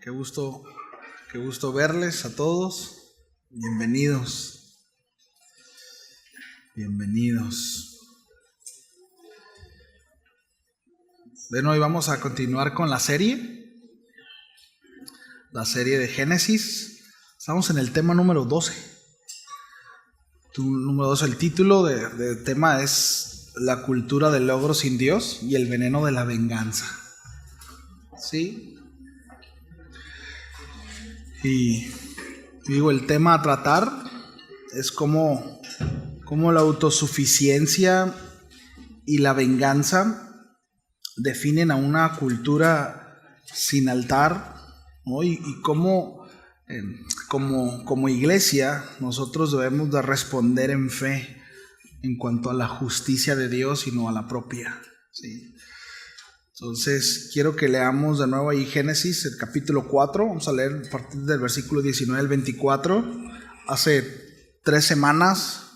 Qué gusto verles a todos. Bienvenidos. Bueno, hoy vamos a continuar con la serie de Génesis. Estamos en el tema número 12. El título del tema es La cultura del logro sin Dios y el veneno de la venganza. ¿Sí? Y digo, el tema a tratar es cómo la autosuficiencia y la venganza definen a una cultura sin altar, ¿no? Y cómo como iglesia nosotros debemos de responder en fe en cuanto a la justicia de Dios y no a la propia, ¿sí? Entonces quiero que leamos de nuevo ahí Génesis, el capítulo 4. Vamos a leer a partir del versículo 19 al 24. Hace 3 semanas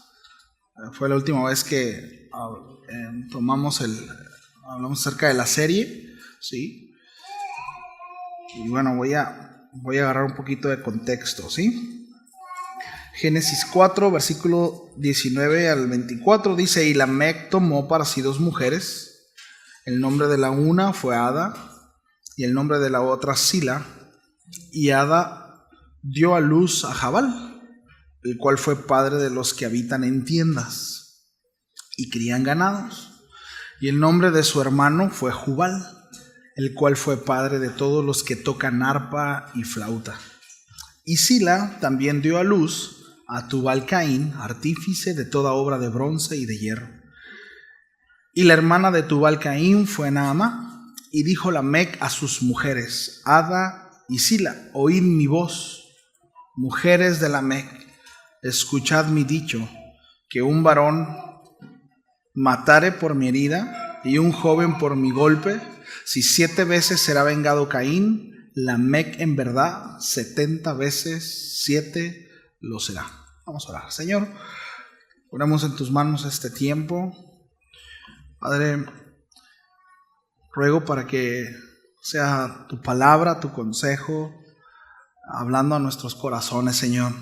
fue la última vez que hablamos acerca de la serie, ¿sí? Y bueno, voy a agarrar un poquito de contexto, ¿sí? Génesis 4, versículo 19 al 24 dice: Y Lamec tomó para sí 2 mujeres. El nombre de la una fue Ada y el nombre de la otra Sila. Y Ada dio a luz a Jabal, el cual fue padre de los que habitan en tiendas y crían ganados. Y el nombre de su hermano fue Jubal, el cual fue padre de todos los que tocan arpa y flauta. Y Sila también dio a luz a Tubal-Caín, artífice de toda obra de bronce y de hierro. Y la hermana de Tubal-Caín fue Naamá. Y dijo Lamec a sus mujeres, Ada y Sila: oíd mi voz, mujeres de Lamec, escuchad mi dicho, que un varón matare por mi herida y un joven por mi golpe. Si 7 veces será vengado Caín, Lamec en verdad 70 veces 7 lo será. Vamos a orar. Señor, ponemos en tus manos este tiempo. Padre, ruego para que sea tu palabra, tu consejo, hablando a nuestros corazones, Señor.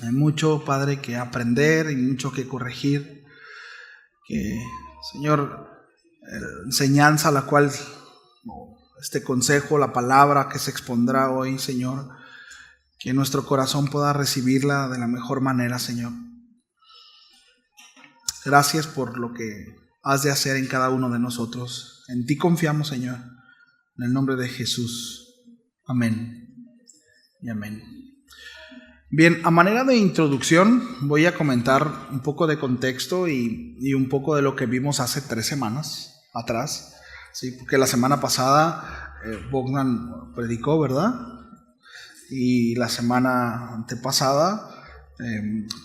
Hay mucho, Padre, que aprender y mucho que corregir. Que, Señor, enseñanza a la cual este consejo, la palabra que se expondrá hoy, Señor, que nuestro corazón pueda recibirla de la mejor manera, Señor. Gracias por lo que has de hacer en cada uno de nosotros. En ti confiamos, Señor, en el nombre de Jesús. Amén y amén. Bien, a manera de introducción voy a comentar un poco de contexto y un poco de lo que vimos hace 3 semanas atrás, ¿sí? Porque la semana pasada Bogdan predicó, ¿verdad? Y la semana antepasada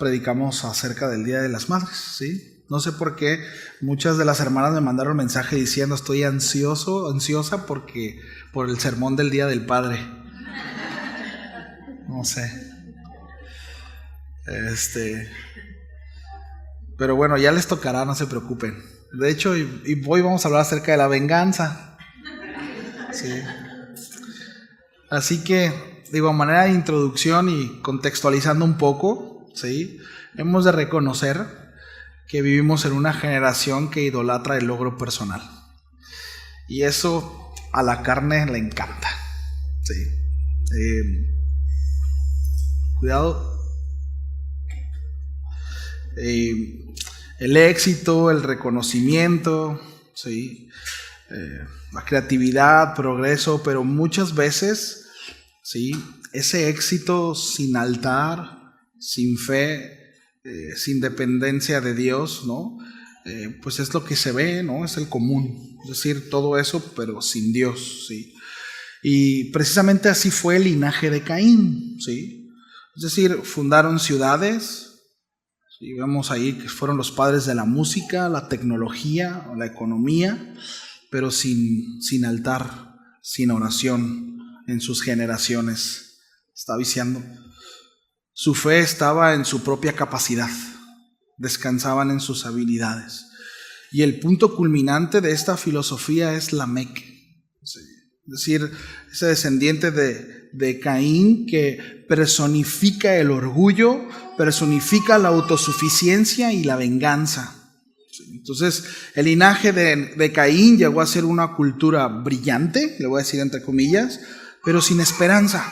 predicamos acerca del Día de las Madres, ¿sí? No sé por qué muchas de las hermanas me mandaron mensaje diciendo: estoy ansiosa por el sermón del Día del Padre. No sé. Pero bueno, ya les tocará, no se preocupen. De hecho, y hoy vamos a hablar acerca de la venganza. Sí. Así que, digo, a manera de introducción y contextualizando un poco, ¿sí? Hemos de reconocer que vivimos en una generación que idolatra el logro personal. Y eso a la carne le encanta. ¿Sí? Cuidado. El éxito, el reconocimiento, ¿sí? La creatividad, progreso, pero muchas veces, ¿sí? Ese éxito sin altar, sin fe, sin dependencia de Dios, ¿no? Pues es lo que se ve, ¿no? Es el común, es decir, todo eso, pero sin Dios, ¿sí? Y precisamente así fue el linaje de Caín, ¿sí? Es decir, fundaron ciudades, ¿sí? Vemos ahí que fueron los padres de la música, la tecnología, la economía, pero sin altar, sin oración en sus generaciones. Está viciando. Su fe estaba en su propia capacidad, descansaban en sus habilidades. Y el punto culminante de esta filosofía es Lamec. Sí. Es decir, ese descendiente de Caín que personifica el orgullo, personifica la autosuficiencia y la venganza. Entonces, el linaje de Caín llegó a ser una cultura brillante, le voy a decir entre comillas, pero sin esperanza.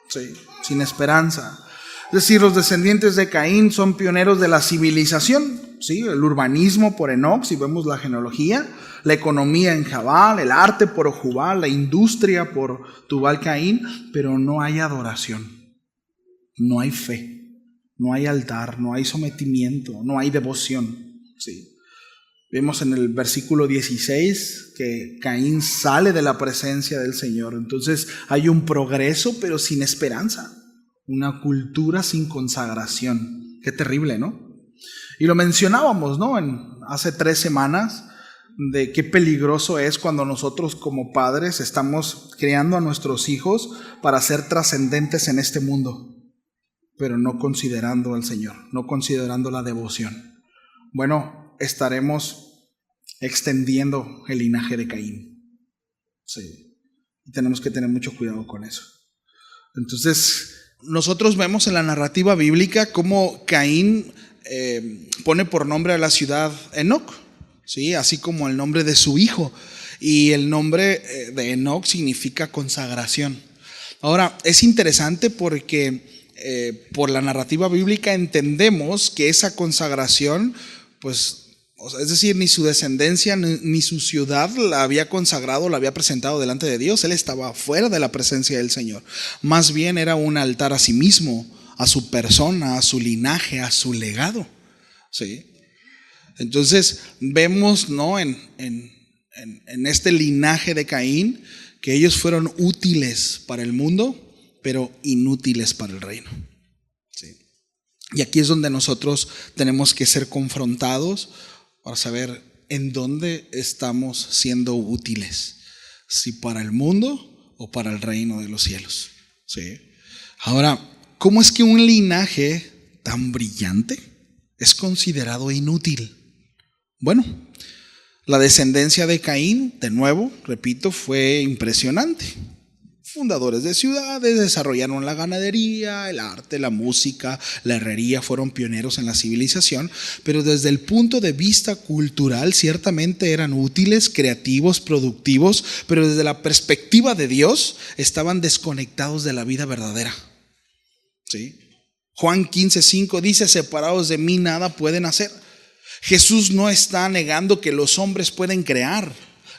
Sí, sin esperanza. Es decir, los descendientes de Caín son pioneros de la civilización, ¿sí? El urbanismo por Enoc, si vemos la genealogía, la economía en Jabal, el arte por Jubal, la industria por Tubal Caín, pero no hay adoración, no hay fe, no hay altar, no hay sometimiento, no hay devoción, ¿sí? Vemos en el versículo 16 que Caín sale de la presencia del Señor. Entonces hay un progreso, pero sin esperanza. Una cultura sin consagración. Qué terrible, ¿no? Y lo mencionábamos, ¿no? Hace 3 semanas, de qué peligroso es cuando nosotros como padres estamos criando a nuestros hijos para ser trascendentes en este mundo, pero no considerando al Señor, no considerando la devoción. Bueno, estaremos extendiendo el linaje de Caín. Sí. Y tenemos que tener mucho cuidado con eso. Entonces, nosotros vemos en la narrativa bíblica cómo Caín pone por nombre a la ciudad Enoc, ¿sí? Así como el nombre de su hijo. Y el nombre de Enoc significa consagración. Ahora, es interesante porque por la narrativa bíblica entendemos que esa consagración, pues, es decir, ni su descendencia ni su ciudad la había consagrado, la había presentado delante de Dios. Él estaba fuera de la presencia del Señor. Más bien era un altar a sí mismo, a su persona, a su linaje, a su legado. ¿Sí? Entonces vemos, ¿no? en este linaje de Caín que ellos fueron útiles para el mundo, pero inútiles para el reino. ¿Sí? Y aquí es donde nosotros tenemos que ser confrontados para saber en dónde estamos siendo útiles, si para el mundo o para el reino de los cielos. ¿Sí? Ahora, ¿cómo es que un linaje tan brillante es considerado inútil? Bueno, la descendencia de Caín, de nuevo, repito, fue impresionante. Fundadores de ciudades, desarrollaron la ganadería, el arte, la música, la herrería, fueron pioneros en la civilización, pero desde el punto de vista cultural ciertamente eran útiles, creativos, productivos, pero desde la perspectiva de Dios estaban desconectados de la vida verdadera. ¿Sí? Juan 15:5 dice: separados de mí nada pueden hacer. Jesús no está negando que los hombres pueden crear,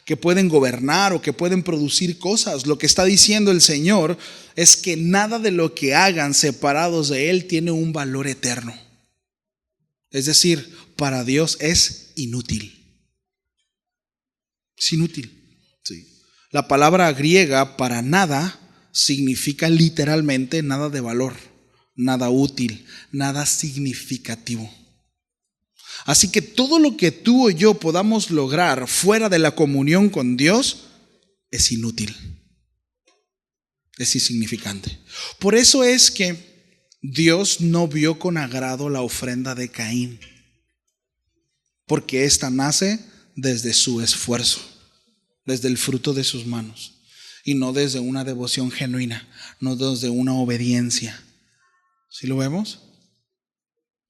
que pueden gobernar o que pueden producir cosas. Lo que está diciendo el Señor es que nada de lo que hagan separados de Él tiene un valor eterno. Es decir, para Dios es inútil. Es inútil. Sí. La palabra griega para nada significa literalmente nada de valor, nada útil, nada significativo. Así que todo lo que tú o yo podamos lograr fuera de la comunión con Dios es inútil, es insignificante. Por eso es que Dios no vio con agrado la ofrenda de Caín, porque ésta nace desde su esfuerzo, desde el fruto de sus manos, y no desde una devoción genuina, no desde una obediencia. ¿Sí lo vemos?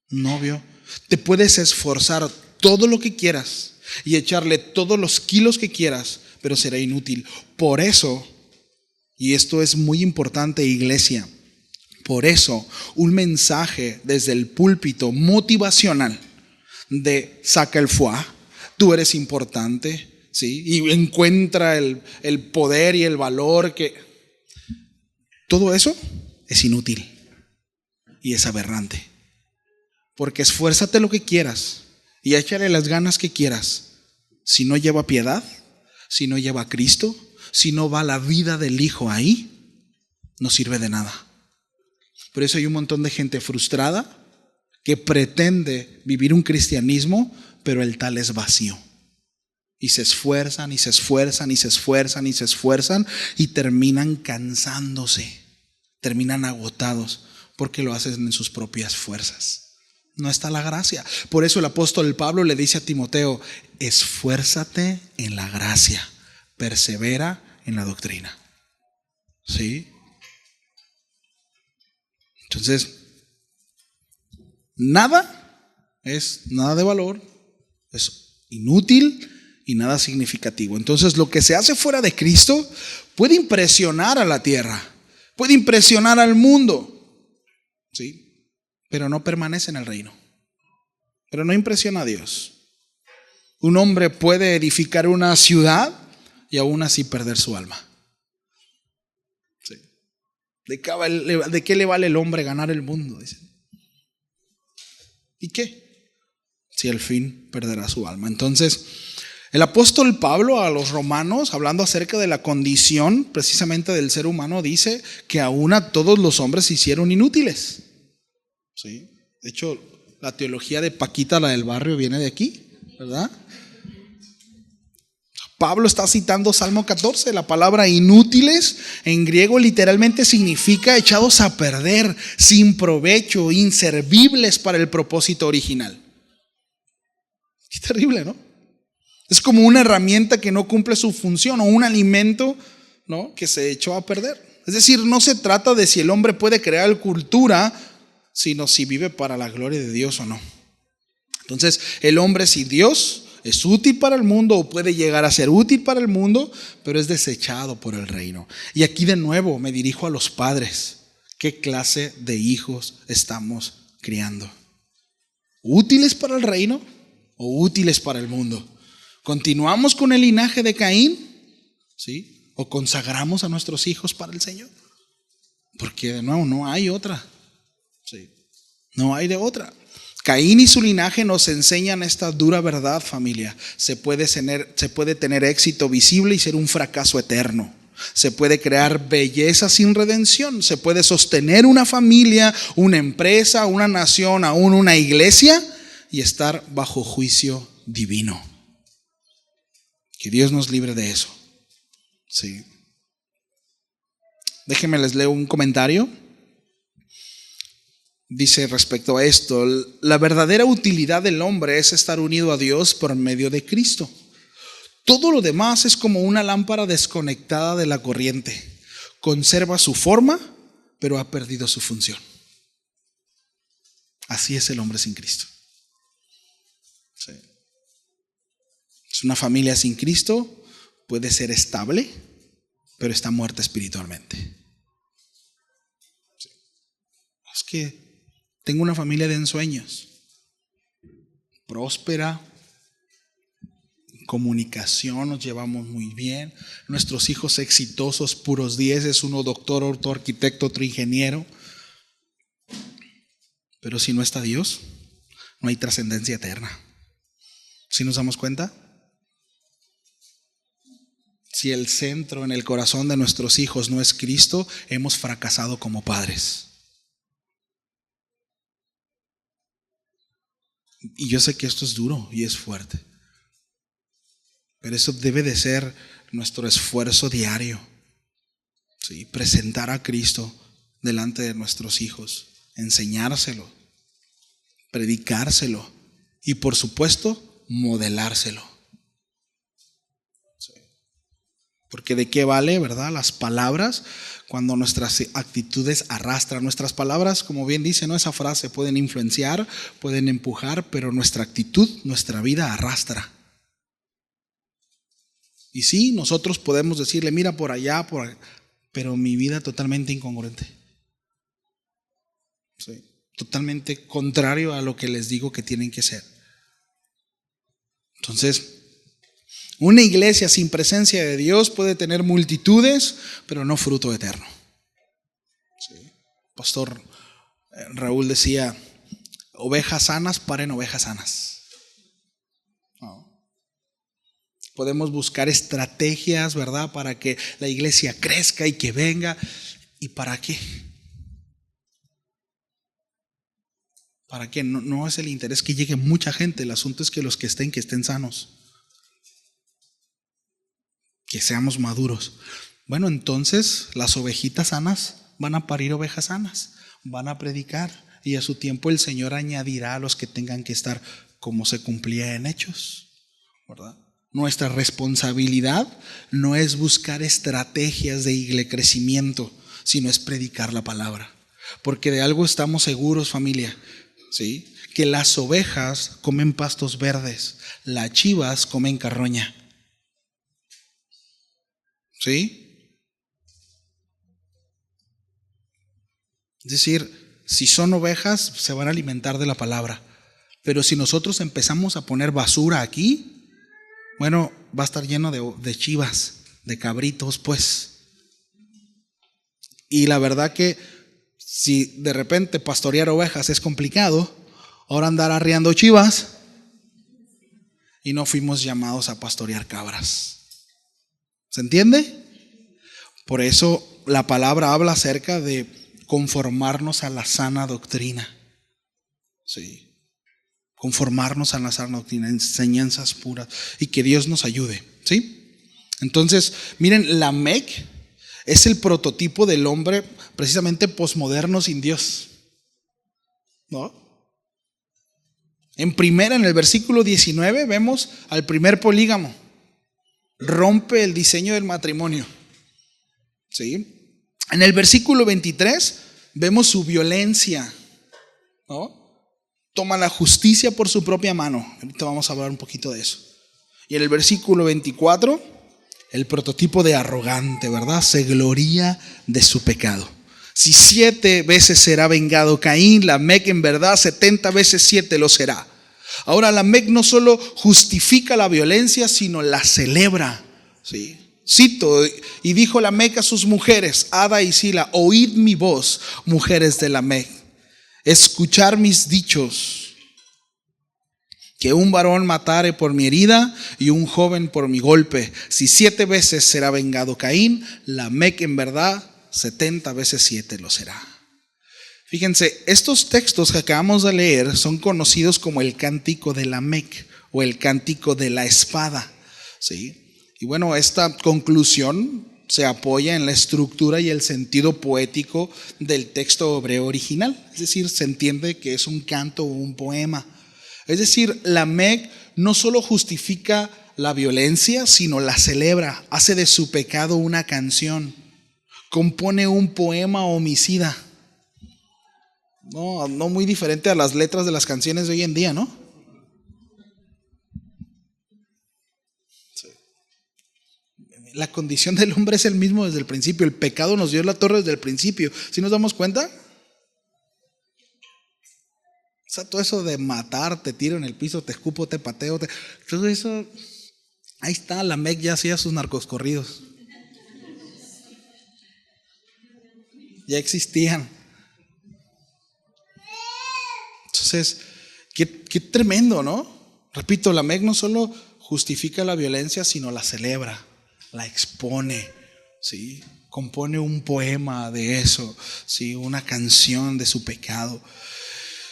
No vio. Te puedes esforzar todo lo que quieras y echarle todos los kilos que quieras, pero será inútil. Por eso, y esto es muy importante, iglesia, por eso un mensaje desde el púlpito motivacional de saca el foie, tú eres importante, ¿sí? Y encuentra el poder y el valor que... Todo eso es inútil y es aberrante. Porque esfuérzate lo que quieras y échale las ganas que quieras. Si no lleva piedad, si no lleva a Cristo, si no va la vida del Hijo ahí, no sirve de nada. Por eso hay un montón de gente frustrada que pretende vivir un cristianismo, pero el tal es vacío. Y se esfuerzan, y se esfuerzan, y se esfuerzan, y se esfuerzan, y terminan cansándose, terminan agotados, porque lo hacen en sus propias fuerzas. No está la gracia. Por eso el apóstol Pablo le dice a Timoteo: esfuérzate en la gracia, persevera en la doctrina. ¿Sí? Entonces, nada de valor, es inútil y nada significativo. Entonces, lo que se hace fuera de Cristo puede impresionar a la tierra, puede impresionar al mundo, ¿sí? Pero no permanece en el reino. Pero no impresiona a Dios. Un hombre puede edificar una ciudad y aún así perder su alma. ¿Sí? ¿De qué le vale el hombre ganar el mundo? Dicen. ¿Y qué? Si al fin perderá su alma. Entonces, el apóstol Pablo a los romanos, hablando acerca de la condición precisamente del ser humano, dice que aún a todos los hombres se hicieron inútiles. ¿Sí? De hecho, la teología de Paquita, la del barrio, viene de aquí, ¿verdad? Pablo está citando Salmo 14. La palabra inútiles en griego literalmente significa echados a perder, sin provecho, inservibles para el propósito original. Qué terrible, ¿no? Es como una herramienta que no cumple su función, o un alimento, ¿no?, que se echó a perder. Es decir, no se trata de si el hombre puede crear cultura, sino si vive para la gloria de Dios o no. Entonces, el hombre sin Dios es útil para el mundo, o puede llegar a ser útil para el mundo, pero es desechado por el reino. Y aquí de nuevo me dirijo a los padres. ¿Qué clase de hijos estamos criando? ¿Útiles para el reino o útiles para el mundo? ¿Continuamos con el linaje de Caín? ¿Sí? ¿O consagramos a nuestros hijos para el Señor? Porque de nuevo no hay otra. ¿Sí? No hay de otra. Caín y su linaje nos enseñan esta dura verdad, familia. Se puede tener éxito visible y ser un fracaso eterno. Se puede crear belleza sin redención. Se puede sostener una familia, una empresa, una nación, aún una iglesia, y estar bajo juicio divino. Que Dios nos libre de eso. Sí. Déjenme les leo un comentario. Dice respecto a esto: la verdadera utilidad del hombre es estar unido a Dios por medio de Cristo. Todo lo demás es como una lámpara desconectada de la corriente. Conserva su forma, pero ha perdido su función. Así es el hombre sin Cristo. Sí. Es una familia sin Cristo, puede ser estable, pero está muerta espiritualmente. Sí. Es que tengo una familia de ensueños, próspera, comunicación, nos llevamos muy bien, nuestros hijos exitosos, puros 10, uno doctor, otro arquitecto, otro ingeniero. Pero si no está Dios, no hay trascendencia eterna. ¿Sí nos damos cuenta? Si el centro en el corazón de nuestros hijos no es Cristo, hemos fracasado como padres. Y yo sé que esto es duro y es fuerte, pero eso debe de ser nuestro esfuerzo diario. ¿Sí? Presentar a Cristo delante de nuestros hijos, enseñárselo, predicárselo y por supuesto modelárselo. ¿Sí? Porque de qué vale, ¿verdad?, las palabras cuando nuestras actitudes arrastran. Nuestras palabras, como bien dice, ¿no?, esa frase, pueden influenciar, pueden empujar, pero nuestra actitud, nuestra vida arrastra. Y sí, nosotros podemos decirle, mira por allá, pero mi vida totalmente incongruente. Sí, totalmente contrario a lo que les digo que tienen que ser. Entonces, una iglesia sin presencia de Dios puede tener multitudes, pero no fruto eterno. Sí. Pastor Raúl decía, ovejas sanas paren ovejas sanas. No. Podemos buscar estrategias, ¿verdad?, para que la iglesia crezca y que venga. ¿Y para qué? ¿Para qué? No es el interés que llegue mucha gente. El asunto es que los que estén sanos. Que seamos maduros. Bueno, entonces las ovejitas sanas van a parir ovejas sanas, van a predicar, y a su tiempo el Señor añadirá a los que tengan que estar, como se cumplía en Hechos, ¿verdad? Nuestra responsabilidad no es buscar estrategias de crecimiento, sino es predicar la palabra. Porque de algo estamos seguros, familia, ¿sí? Que las ovejas comen pastos verdes, las chivas comen carroña. ¿Sí? Es decir, si son ovejas, se van a alimentar de la palabra. Pero si nosotros empezamos a poner basura aquí, bueno, va a estar lleno de chivas, de cabritos, pues. Y la verdad que si de repente pastorear ovejas es complicado, ahora andar arriando chivas, y no fuimos llamados a pastorear cabras. ¿Se entiende? Por eso la palabra habla acerca de conformarnos a la sana doctrina. Sí. Conformarnos a la sana doctrina, enseñanzas puras, y que Dios nos ayude. ¿Sí? Entonces, miren, Lamec es el prototipo del hombre precisamente posmoderno sin Dios, ¿no? En el versículo 19 vemos al primer polígamo. Rompe el diseño del matrimonio. ¿Sí? En el versículo 23 vemos su violencia, ¿no? Toma la justicia por su propia mano. Ahorita vamos a hablar un poquito de eso. Y en el versículo 24, el prototipo de arrogante, ¿verdad? Se gloría de su pecado. Si 7 veces será vengado Caín, Lamec en verdad 70 veces 7 lo será. Ahora Lamec no solo justifica la violencia, sino la celebra. ¿Sí? Cito, y dijo Lamec a sus mujeres, Ada y Sila, oíd mi voz, mujeres de Lamec, escuchar mis dichos, que un varón matare por mi herida y un joven por mi golpe. Si 7 veces será vengado Caín, Lamec en verdad 70 veces 7 lo será. Fíjense, estos textos que acabamos de leer son conocidos como el cántico de Lamec o el cántico de la espada, ¿sí? Y bueno, esta conclusión se apoya en la estructura y el sentido poético del texto hebreo original. Es decir, se entiende que es un canto o un poema. Es decir, Lamec no solo justifica la violencia, sino la celebra, hace de su pecado una canción, compone un poema homicida. No muy diferente a las letras de las canciones de hoy en día, ¿no? Sí. La condición del hombre es el mismo desde el principio. El pecado nos dio la torre desde el principio. ¿Sí nos damos cuenta? O sea, todo eso de matar, te tiro en el piso, te escupo, te pateo, todo eso, ahí está, Lamec ya hacía sus narcoscorridos. Ya existían. Entonces, qué tremendo, ¿no? Repito, Lamec no solo justifica la violencia, sino la celebra, la expone, ¿sí? Compone un poema de eso, ¿sí? Una canción de su pecado.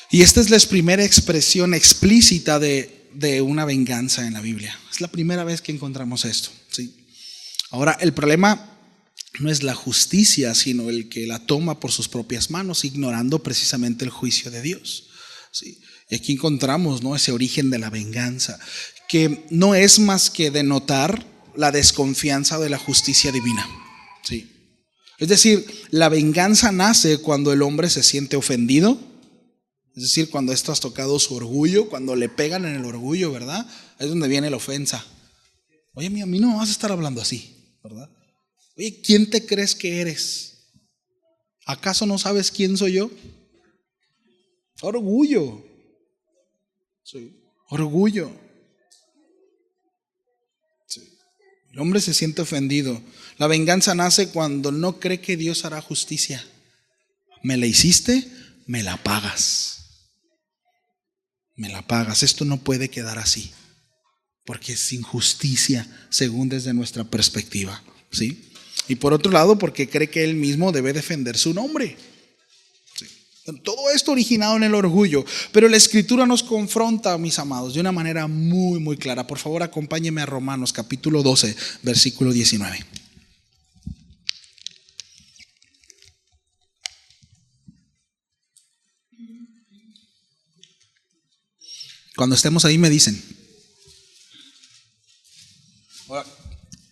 Y esta es la primera expresión explícita de una venganza en la Biblia. Es la primera vez que encontramos esto, ¿sí? Ahora, el problema no es la justicia, sino el que la toma por sus propias manos, ignorando precisamente el juicio de Dios, ¿sí? Y aquí encontramos, ¿no?, ese origen de la venganza, que no es más que denotar la desconfianza de la justicia divina, ¿sí? Es decir, la venganza nace cuando el hombre se siente ofendido. Es decir, cuando esto has tocado su orgullo, cuando le pegan en el orgullo, ¿verdad? Ahí es donde viene la ofensa. Oye, a mí no me vas a estar hablando así, ¿verdad? Oye, ¿quién te crees que eres? ¿Acaso no sabes quién soy yo? Orgullo. Sí. Orgullo. Sí. El hombre se siente ofendido. La venganza nace cuando no cree que Dios hará justicia. Me la hiciste, me la pagas. Me la pagas. Esto no puede quedar así, porque es injusticia según desde nuestra perspectiva, ¿sí? Y por otro lado, porque cree que él mismo debe defender su nombre, ¿sí? Todo esto originado en el orgullo. Pero la Escritura nos confronta, mis amados, de una manera muy, muy clara. Por favor, acompáñenme a Romanos capítulo 12, versículo 19. Cuando estemos ahí me dicen. Ahora,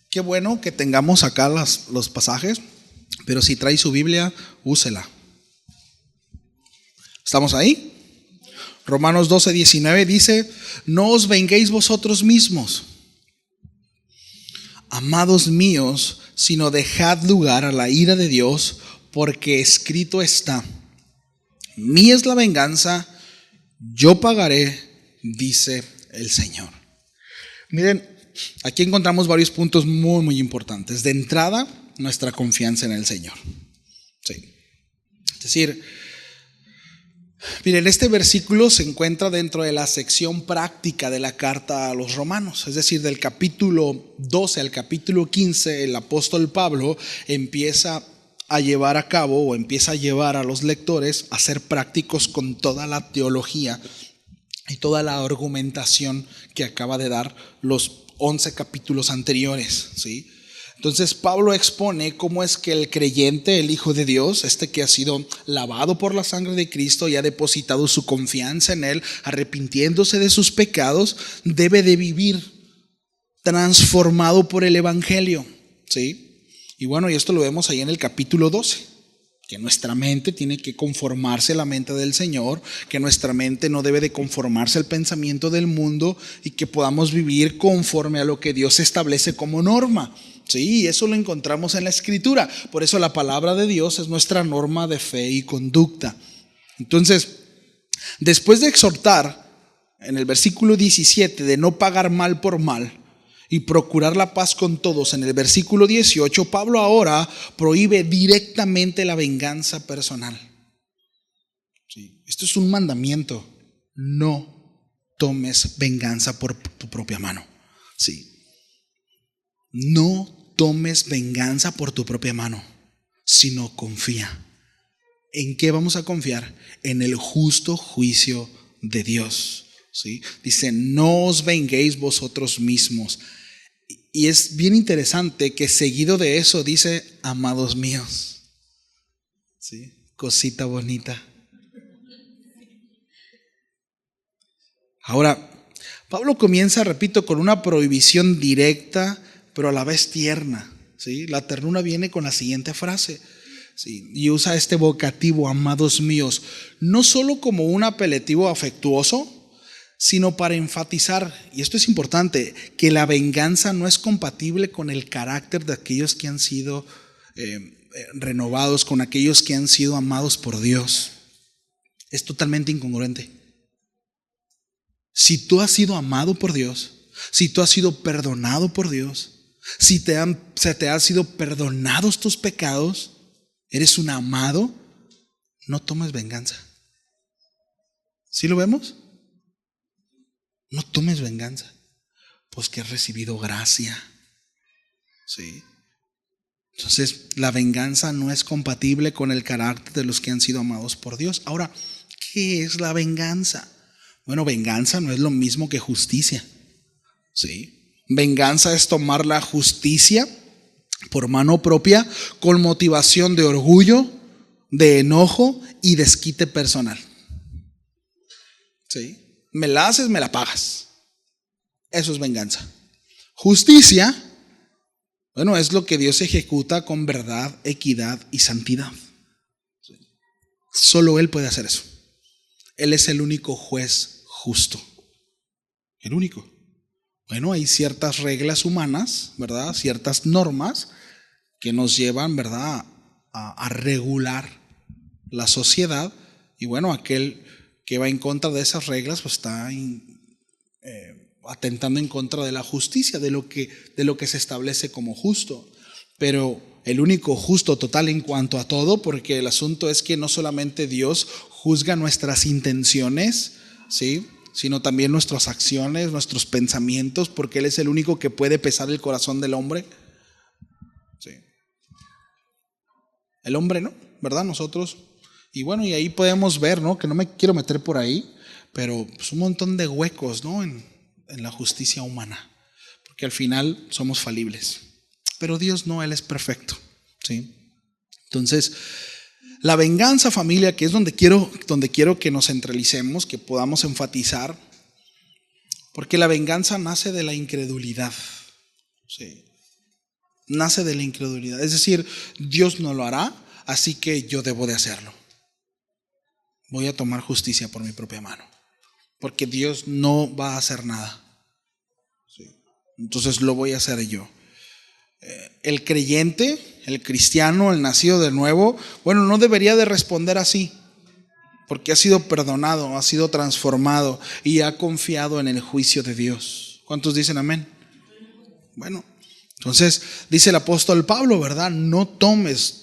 qué bueno que tengamos acá los pasajes, pero si trae su Biblia, úsela. ¿Estamos ahí? Romanos 12:19 dice: no os venguéis vosotros mismos, amados míos, sino dejad lugar a la ira de Dios, porque escrito está: mía es la venganza, yo pagaré, dice el Señor. Miren, aquí encontramos varios puntos muy, muy importantes. De entrada, nuestra confianza en el Señor. Sí. Es decir, miren, este versículo se encuentra dentro de la sección práctica de la carta a los romanos. Es decir, del capítulo 12 al capítulo 15, el apóstol Pablo empieza a llevar a cabo o empieza a llevar a los lectores a ser prácticos con toda la teología y toda la argumentación que acaba de dar los 11 capítulos anteriores, ¿sí? Entonces Pablo expone cómo es que el creyente, el Hijo de Dios, que ha sido lavado por la sangre de Cristo y ha depositado su confianza en Él, arrepintiéndose de sus pecados, debe de vivir transformado por el Evangelio, ¿sí? Y bueno, y esto lo vemos ahí en el capítulo 12. Que nuestra mente tiene que conformarse a la mente del Señor, que nuestra mente no debe de conformarse al pensamiento del mundo y que podamos vivir conforme a lo que Dios establece como norma. Sí, eso lo encontramos en la Escritura. Por eso la palabra de Dios es nuestra norma de fe y conducta. Entonces, después de exhortar en el versículo 17 de no pagar mal por mal y procurar la paz con todos, en el versículo 18, Pablo ahora prohíbe directamente la venganza personal. Sí, esto es un mandamiento: no tomes venganza por tu propia mano. Sí. No tomes venganza por tu propia mano, sino confía. ¿En qué vamos a confiar? En el justo juicio de Dios. ¿Sí? Dice: no os venguéis vosotros mismos. Y es bien interesante que seguido de eso dice: amados míos. ¿Sí? Cosita bonita. Ahora, Pablo comienza, repito, con una prohibición directa, pero a la vez tierna. ¿Sí? La ternura viene con la siguiente frase. ¿Sí? Y usa este vocativo: amados míos, no solo como un apelativo afectuoso, sino para enfatizar, y esto es importante, que la venganza no es compatible con el carácter de aquellos que han sido renovados, con aquellos que han sido amados por Dios. Es totalmente incongruente. Si tú has sido amado por Dios, si tú has sido perdonado por Dios, si se te han sido perdonados tus pecados, eres un amado, no tomes venganza. ¿Sí lo vemos? No tomes venganza, pues que has recibido gracia. ¿Sí? Entonces, la venganza no es compatible con el carácter de los que han sido amados por Dios. Ahora, ¿qué es la venganza? Bueno, venganza no es lo mismo que justicia. ¿Sí? Venganza es tomar la justicia por mano propia con motivación de orgullo, de enojo y desquite personal. ¿Sí? Me la haces, me la pagas. Eso es venganza. Justicia, bueno, es lo que Dios ejecuta con verdad, equidad y santidad. Solo Él puede hacer eso. Él es el único juez justo. El único. Bueno, hay ciertas reglas humanas, ¿verdad? Ciertas normas que nos llevan, ¿verdad?, a regular la sociedad. Y bueno, aquel que va en contra de esas reglas, pues está atentando en contra de la justicia, de lo que se establece como justo. Pero el único justo total en cuanto a todo, porque el asunto es que no solamente Dios juzga nuestras intenciones, ¿sí?, sino también nuestras acciones, nuestros pensamientos, porque Él es el único que puede pesar el corazón del hombre. ¿Sí? El hombre, ¿no? ¿Verdad? Nosotros. Y bueno, y ahí podemos ver, ¿no?, que no me quiero meter por ahí, pero pues un montón de huecos, ¿no?, en la justicia humana, porque al final somos falibles. Pero Dios no, Él es perfecto. ¿Sí? Entonces, la venganza, familia, que es donde quiero que nos centralicemos, que podamos enfatizar, porque la venganza nace de la incredulidad. Sí. Nace de la incredulidad. Es decir, Dios no lo hará, así que yo debo de hacerlo. Voy a tomar justicia por mi propia mano, porque Dios no va a hacer nada. Sí. Entonces lo voy a hacer yo. El creyente, el cristiano, el nacido de nuevo, bueno, no debería de responder así, porque ha sido perdonado, ha sido transformado y ha confiado en el juicio de Dios. ¿Cuántos dicen amén? Bueno, entonces dice el apóstol Pablo, ¿verdad? No tomes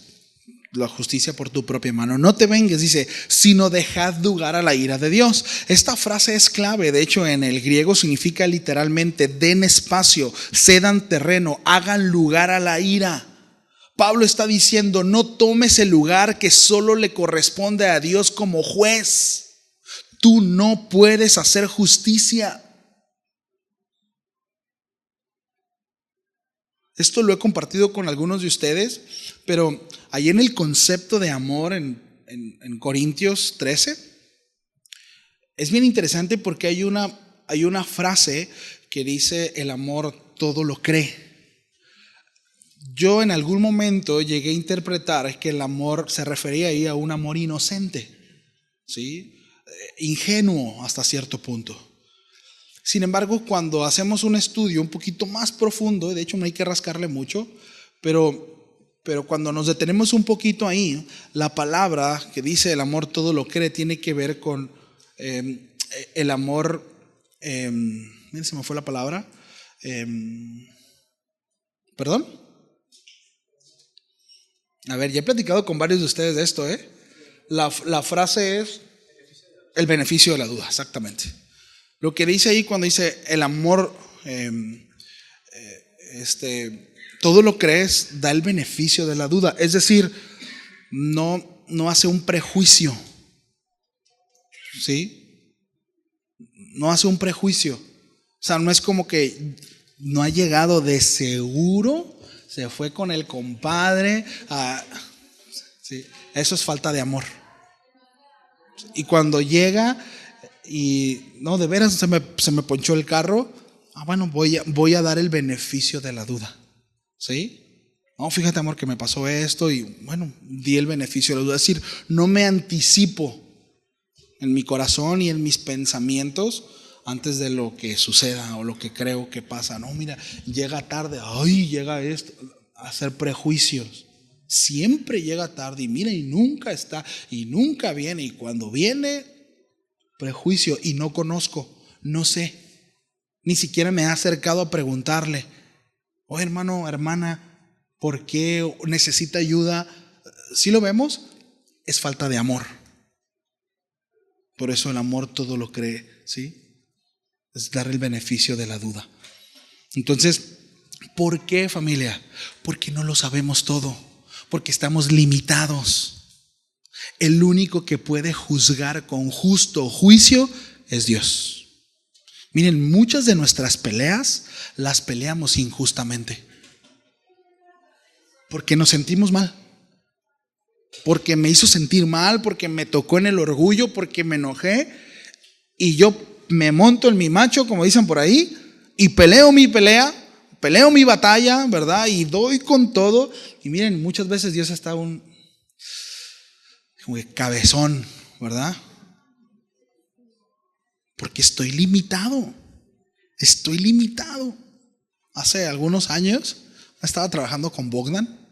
la justicia por tu propia mano, no te vengues, dice, sino dejad lugar a la ira de Dios. Esta frase es clave, de hecho en el griego significa literalmente den espacio, cedan terreno, hagan lugar a la ira. Pablo está diciendo, no tomes el lugar que solo le corresponde a Dios como juez. Tú no puedes hacer justicia. Esto lo he compartido con algunos de ustedes, pero ahí en el concepto de amor en Corintios 13, es bien interesante porque hay una frase que dice, el amor todo lo cree. Yo en algún momento llegué a interpretar que el amor se refería ahí a un amor inocente, ¿sí? Ingenuo hasta cierto punto. Sin embargo, cuando hacemos un estudio un poquito más profundo, de hecho no hay que rascarle mucho, pero cuando nos detenemos un poquito ahí, la palabra que dice el amor todo lo cree tiene que ver con el amor, miren, se me fue la palabra, ¿perdón? A ver, ya he platicado con varios de ustedes de esto, La frase es el beneficio de la duda, exactamente. Lo que dice ahí cuando dice el amor, todo lo crees, da el beneficio de la duda. Es decir, no hace un prejuicio, ¿sí? No hace un prejuicio. O sea, no es como que no ha llegado de seguro, se fue con el compadre. ¿Sí? Eso es falta de amor. Y cuando llega y no, de veras se me ponchó el carro, bueno, voy a dar el beneficio de la duda, ¿sí? No, fíjate amor que me pasó esto y bueno, di el beneficio de la duda. Es decir, no me anticipo en mi corazón y en mis pensamientos antes de lo que suceda o lo que creo que pasa. No, mira, llega tarde, llega esto, a hacer prejuicios. Siempre llega tarde y mira, y nunca está, y nunca viene, y cuando viene, prejuicio, y no conozco, no sé, ni siquiera me he acercado a preguntarle, oye hermano, hermana, ¿por qué necesita ayuda? Si lo vemos, es falta de amor. Por eso el amor todo lo cree, ¿sí? Es dar el beneficio de la duda. Entonces, ¿por qué, familia? Porque no lo sabemos todo. Porque estamos limitados. El único que puede juzgar con justo juicio es Dios. Miren, muchas de nuestras peleas las peleamos injustamente. Porque nos sentimos mal. Porque me hizo sentir mal, porque me tocó en el orgullo, porque me enojé. Y yo me monto en mi macho, como dicen por ahí, y peleo mi pelea. Peleo mi batalla, ¿verdad? Y doy con todo. Y miren, muchas veces Dios está como cabezón, ¿verdad? Porque estoy limitado. Estoy limitado. Hace algunos años estaba trabajando con Bogdan.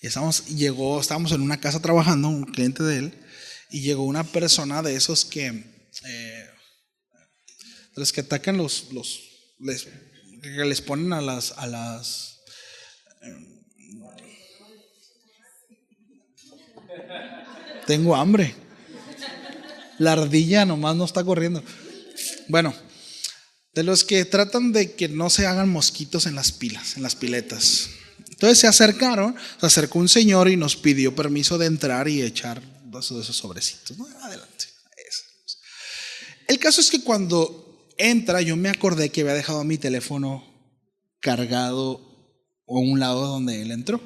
Y estábamos en una casa trabajando, un cliente de él. Y llegó una persona de esos de los que atacan que les ponen a las tengo hambre. La ardilla nomás no está corriendo. Bueno, de los que tratan de que no se hagan mosquitos en las piletas. Entonces se acercó un señor y nos pidió permiso de entrar y echar dos de esos sobrecitos. No, adelante. El caso es que cuando entra, yo me acordé que había dejado mi teléfono cargado a un lado donde él entró.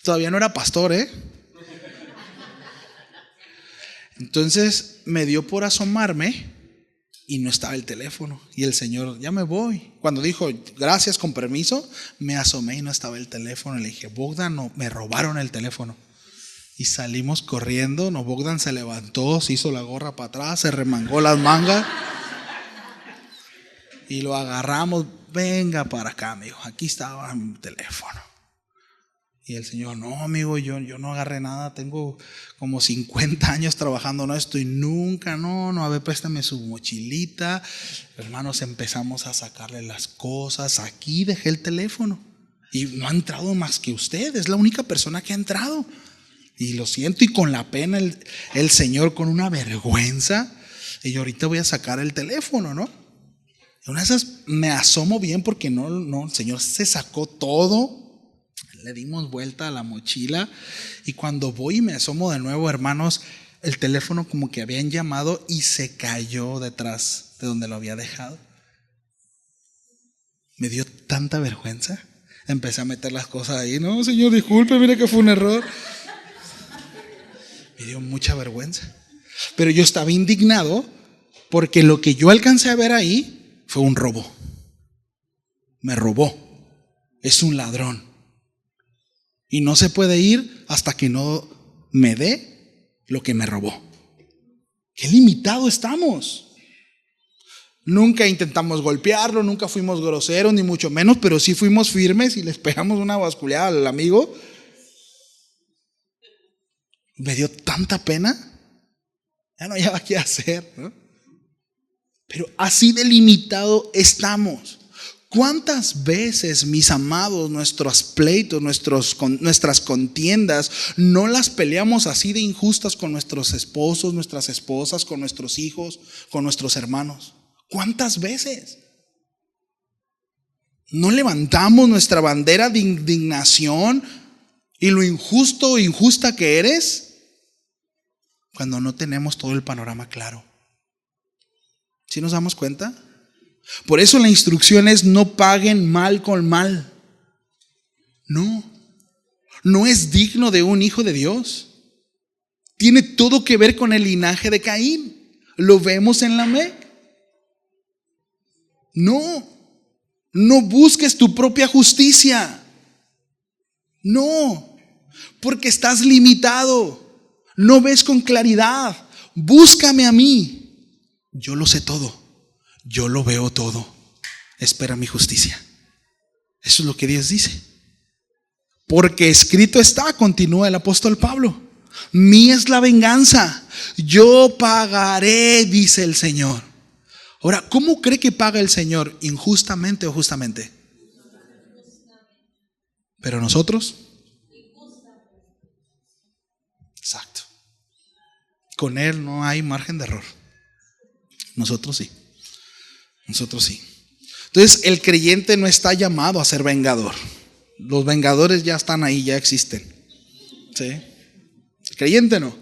Todavía no era pastor, Entonces me dio por asomarme y no estaba el teléfono. Y el Señor, ya me voy. Cuando dijo, gracias, con permiso, me asomé y no estaba el teléfono. Le dije, Bogdan, no, me robaron el teléfono. Y salimos corriendo. No, Bogdan se levantó, se hizo la gorra para atrás, se remangó las mangas. Y lo agarramos, venga para acá, amigo. Aquí estaba mi teléfono. Y el Señor, no, amigo, yo no agarré nada. Tengo como 50 años trabajando en esto y nunca, a ver, préstame su mochilita. Hermanos, empezamos a sacarle las cosas. Aquí dejé el teléfono. Y no ha entrado más que usted. Es la única persona que ha entrado. Y lo siento, y con la pena el Señor, con una vergüenza. Y yo ahorita voy a sacar el teléfono, ¿no? Y una de esas me asomo bien porque no, el Señor se sacó todo. Le dimos vuelta a la mochila y cuando voy y me asomo de nuevo, hermanos, el teléfono como que habían llamado y se cayó detrás de donde lo había dejado. Me dio tanta vergüenza. Empecé a meter las cosas ahí. No, Señor, disculpe, mire que fue un error. Me dio mucha vergüenza. Pero yo estaba indignado porque lo que yo alcancé a ver ahí fue un robo. Me robó. Es un ladrón. Y no se puede ir hasta que no me dé lo que me robó. Qué limitado estamos. Nunca intentamos golpearlo, nunca fuimos groseros, ni mucho menos, pero sí fuimos firmes y les pegamos una basculeada al amigo. Me dio tanta pena. Ya no había qué hacer, ¿no? Pero así de limitado estamos. ¿Cuántas veces, mis amados, nuestros pleitos, nuestras contiendas, no las peleamos así de injustas con nuestros esposos, nuestras esposas, con nuestros hijos, con nuestros hermanos? ¿Cuántas veces? ¿No levantamos nuestra bandera de indignación y lo injusto o injusta que eres cuando no tenemos todo el panorama claro? ¿Sí nos damos cuenta? Por eso la instrucción es: no paguen mal con mal. No es digno de un hijo de Dios. Tiene todo que ver con el linaje de Caín. Lo vemos en Lamec. No busques tu propia justicia. No, porque estás limitado. No ves con claridad. Búscame a mí. Yo lo sé todo. Yo lo veo todo. Espera mi justicia. Eso es lo que Dios dice. Porque escrito está, continúa el apóstol Pablo: mía es la venganza, yo pagaré, dice el Señor. Ahora, ¿cómo cree que paga el Señor? ¿Injustamente o justamente? Pero nosotros, exacto. Con Él no hay margen de error. Nosotros sí. Entonces, el creyente no está llamado a ser vengador. Los vengadores ya están ahí, ya existen. ¿Sí? El creyente no.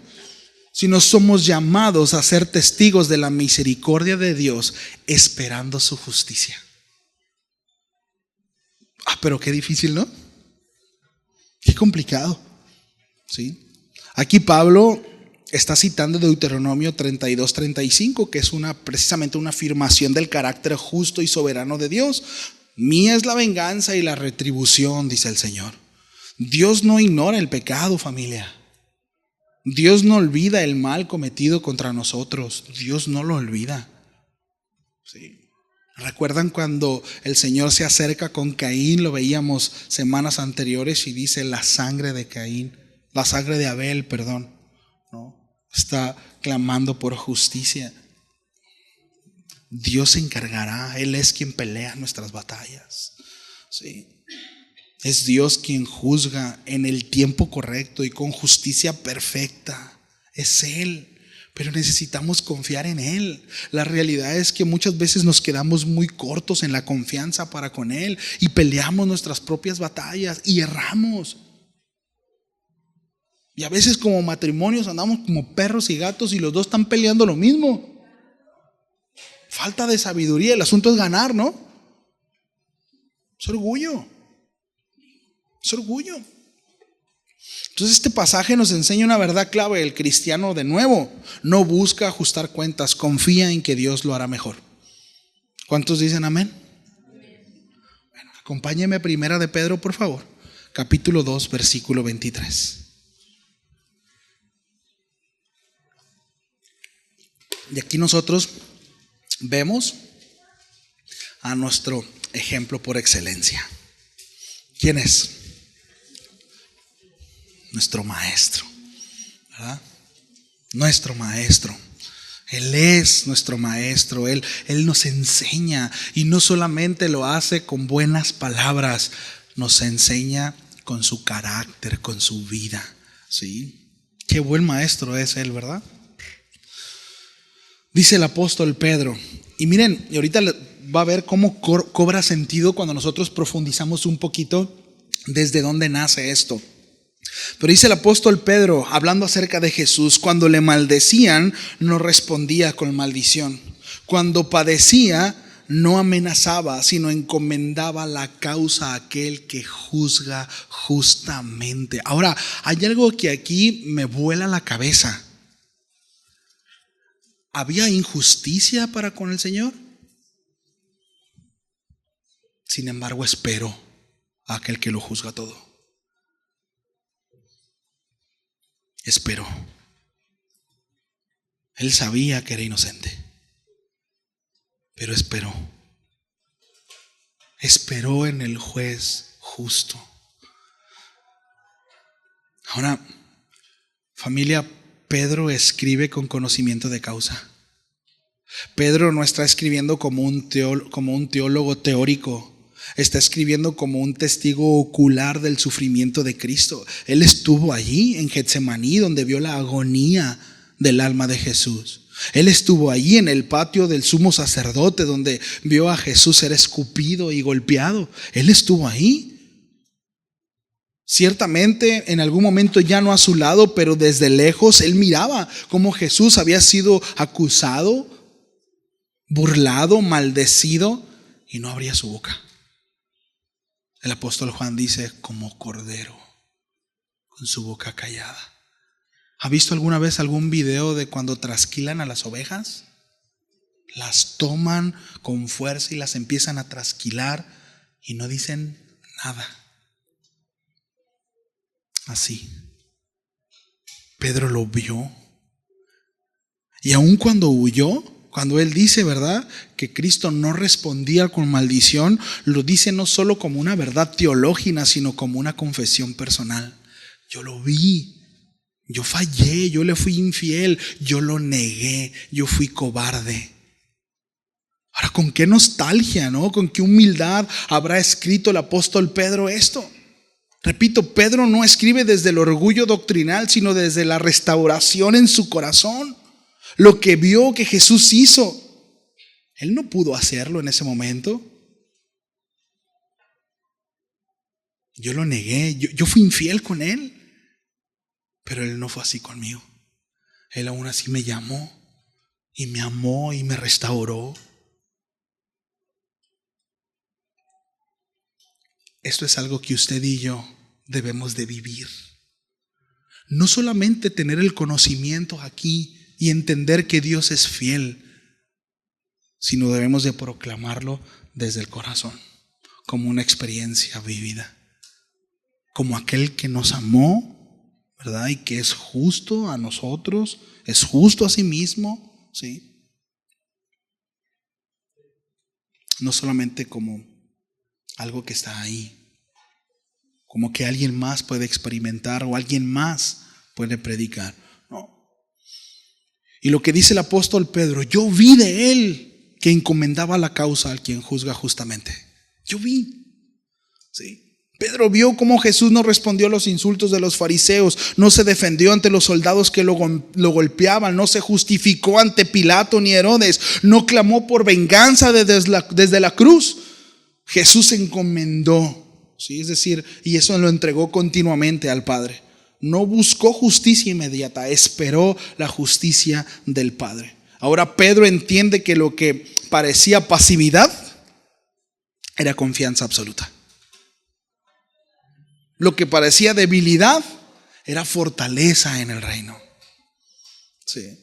Sino somos llamados a ser testigos de la misericordia de Dios, esperando su justicia. Pero qué difícil, ¿no? Qué complicado. ¿Sí? Aquí Pablo está citando Deuteronomio 32-35, que es precisamente una afirmación del carácter justo y soberano de Dios. Mía es la venganza y la retribución, dice el Señor. Dios no ignora el pecado, familia. Dios no olvida el mal cometido contra nosotros. Dios no lo olvida. Sí. ¿Recuerdan cuando el Señor se acerca con Caín? Lo veíamos semanas anteriores y dice la sangre de Caín, la sangre de Abel, perdón, ¿no? Está clamando por justicia. Dios se encargará. Él es quien pelea nuestras batallas. ¿Sí? Es Dios quien juzga en el tiempo correcto y con justicia perfecta. Es Él. Pero necesitamos confiar en Él. La realidad es que muchas veces nos quedamos muy cortos en la confianza para con Él y peleamos nuestras propias batallas y erramos. Y a veces como matrimonios andamos como perros y gatos y los dos están peleando lo mismo. Falta de sabiduría. El asunto es ganar, ¿no? Es orgullo. Es orgullo. Entonces este pasaje nos enseña una verdad clave. El cristiano, de nuevo, no busca ajustar cuentas, confía en que Dios lo hará mejor. ¿Cuántos dicen amén? Bueno, acompáñeme a Primera de Pedro, por favor, capítulo 2, versículo 23. Y aquí nosotros vemos a nuestro ejemplo por excelencia. ¿Quién es? Nuestro maestro, ¿verdad? Nuestro maestro. Él es nuestro maestro. Él nos enseña, y no solamente lo hace con buenas palabras, nos enseña con su carácter, con su vida. ¿Sí? Qué buen maestro es Él, ¿verdad? Dice el apóstol Pedro, y miren, y ahorita va a ver cómo cobra sentido cuando nosotros profundizamos un poquito desde dónde nace esto. Pero dice el apóstol Pedro, hablando acerca de Jesús: cuando le maldecían, no respondía con maldición. Cuando padecía, no amenazaba, sino encomendaba la causa a aquel que juzga justamente. Ahora, hay algo que aquí me vuela la cabeza. ¿Había injusticia para con el Señor? Sin embargo, esperó a aquel que lo juzga todo. Esperó. Él sabía que era inocente, pero esperó. Esperó en el juez justo. Ahora, familia, Pedro escribe con conocimiento de causa. Pedro no está escribiendo como un teólogo teórico. Está escribiendo como un testigo ocular del sufrimiento de Cristo. Él estuvo allí en Getsemaní, donde vio la agonía del alma de Jesús. Él estuvo allí en el patio del sumo sacerdote, donde vio a Jesús ser escupido y golpeado. Él estuvo ahí. Ciertamente en algún momento ya no a su lado, pero desde lejos él miraba cómo Jesús había sido acusado, burlado, maldecido, y no abría su boca. El apóstol Juan dice: como cordero, con su boca callada. ¿Ha visto alguna vez algún video de cuando trasquilan a las ovejas? Las toman con fuerza y las empiezan a trasquilar y no dicen nada. Así. Pedro lo vio. Y aun cuando huyó, cuando él dice, ¿verdad?, que Cristo no respondía con maldición, lo dice no solo como una verdad teológica, sino como una confesión personal. Yo lo vi, yo fallé, yo le fui infiel, yo lo negué, yo fui cobarde. Ahora, ¿con qué nostalgia, no? ¿Con qué humildad habrá escrito el apóstol Pedro esto? Repito, Pedro no escribe desde el orgullo doctrinal, sino desde la restauración en su corazón. Lo que vio que Jesús hizo. Él no pudo hacerlo en ese momento. Yo lo negué, yo fui infiel con él. Pero él no fue así conmigo. Él aún así me llamó y me amó y me restauró. Esto es algo que usted y yo debemos de vivir. No solamente tener el conocimiento aquí y entender que Dios es fiel, sino debemos de proclamarlo desde el corazón, como una experiencia vivida, como aquel que nos amó, ¿verdad? Y que es justo a nosotros, es justo a sí mismo, ¿sí? No solamente como algo que está ahí, como que alguien más puede experimentar o alguien más puede predicar. No. Y lo que dice el apóstol Pedro: yo vi de él que encomendaba la causa al quien juzga justamente. Yo vi. ¿Sí? Pedro vio cómo Jesús no respondió a los insultos de los fariseos, no se defendió ante los soldados que lo golpeaban, no se justificó ante Pilato ni Herodes, no clamó por venganza desde la cruz. Jesús se encomendó, ¿sí? Es decir, y eso lo entregó continuamente al Padre. No buscó justicia inmediata, esperó la justicia del Padre. Ahora Pedro entiende que lo que parecía pasividad era confianza absoluta. Lo que parecía debilidad era fortaleza en el reino. Sí.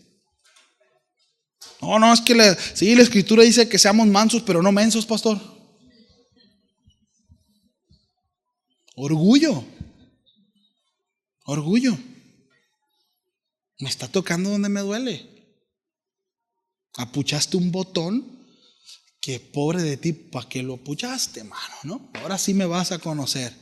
No, es que la Escritura dice que seamos mansos, pero no mensos, pastor. Orgullo. Me está tocando donde me duele. Apuchaste un botón que pobre de ti, ¿para qué lo apuchaste, mano? ¿No? Ahora sí me vas a conocer.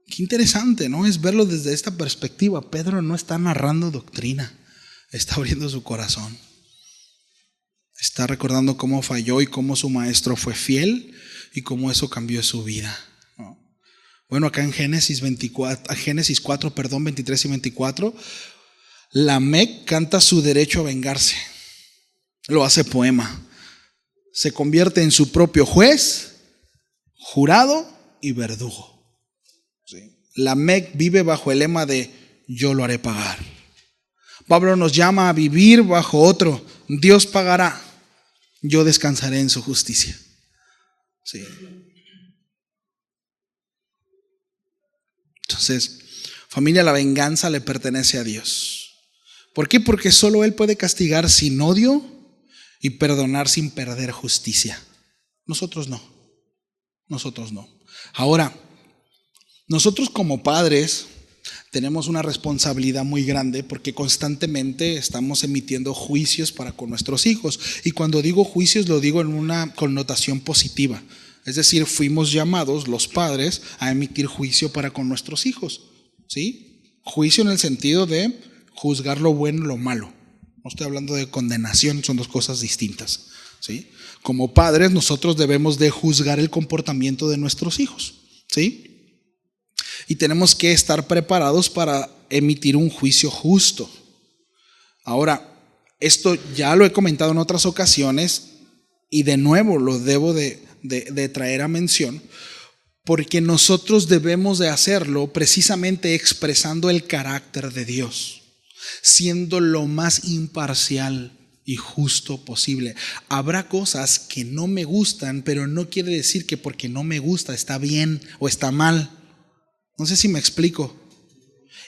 Qué interesante, ¿no? Es verlo desde esta perspectiva. Pedro no está narrando doctrina, está abriendo su corazón. Está recordando cómo falló y cómo su maestro fue fiel y cómo eso cambió su vida, ¿no? Bueno, acá en Génesis 4, 23 y 24, Lamec canta su derecho a vengarse. Lo hace poema. Se convierte en su propio juez, jurado y verdugo. ¿Sí? Lamec vive bajo el lema de yo lo haré pagar. Pablo nos llama a vivir bajo otro. Dios pagará. Yo descansaré en su justicia. Sí. Entonces, familia, la venganza le pertenece a Dios. ¿Por qué? Porque solo Él puede castigar sin odio y perdonar sin perder justicia. Nosotros no. Ahora, nosotros como padres tenemos una responsabilidad muy grande porque constantemente estamos emitiendo juicios para con nuestros hijos. Y cuando digo juicios lo digo en una connotación positiva. Es decir, fuimos llamados los padres a emitir juicio para con nuestros hijos. ¿Sí? Juicio en el sentido de juzgar lo bueno y lo malo. No estoy hablando de condenación, son dos cosas distintas. ¿Sí? Como padres nosotros debemos de juzgar el comportamiento de nuestros hijos. ¿Sí? Y tenemos que estar preparados para emitir un juicio justo. Ahora, esto ya lo he comentado en otras ocasiones y de nuevo lo debo de traer a mención, porque nosotros debemos de hacerlo precisamente expresando el carácter de Dios, siendo lo más imparcial y justo posible. Habrá cosas que no me gustan, pero no quiere decir que porque no me gusta está bien o está mal. No sé si me explico.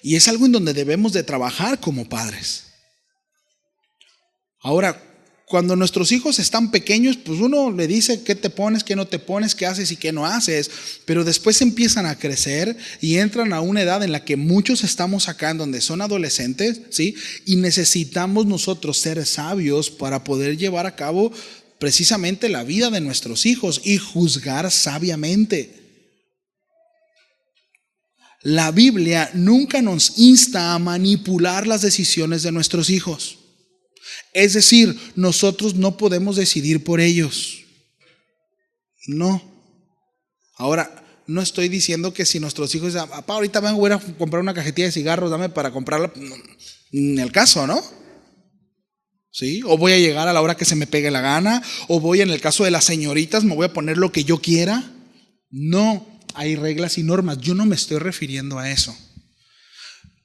Y es algo en donde debemos de trabajar como padres. Ahora, cuando nuestros hijos están pequeños, pues uno le dice qué te pones, qué no te pones, qué haces y qué no haces. Pero después empiezan a crecer y entran a una edad en la que muchos estamos acá, en donde son adolescentes, ¿sí? Y necesitamos nosotros ser sabios para poder llevar a cabo precisamente la vida de nuestros hijos y juzgar sabiamente. La Biblia nunca nos insta a manipular las decisiones de nuestros hijos. Es decir, nosotros no podemos decidir por ellos. No. Ahora, no estoy diciendo que si nuestros hijos dicen, papá, ahorita vengo a ir a comprar una cajetilla de cigarros, dame para comprarla. En el caso, ¿no? ¿Sí? O voy a llegar a la hora que se me pegue la gana, o voy, en el caso de las señoritas, me voy a poner lo que yo quiera. No. Hay reglas y normas. Yo no me estoy refiriendo a eso,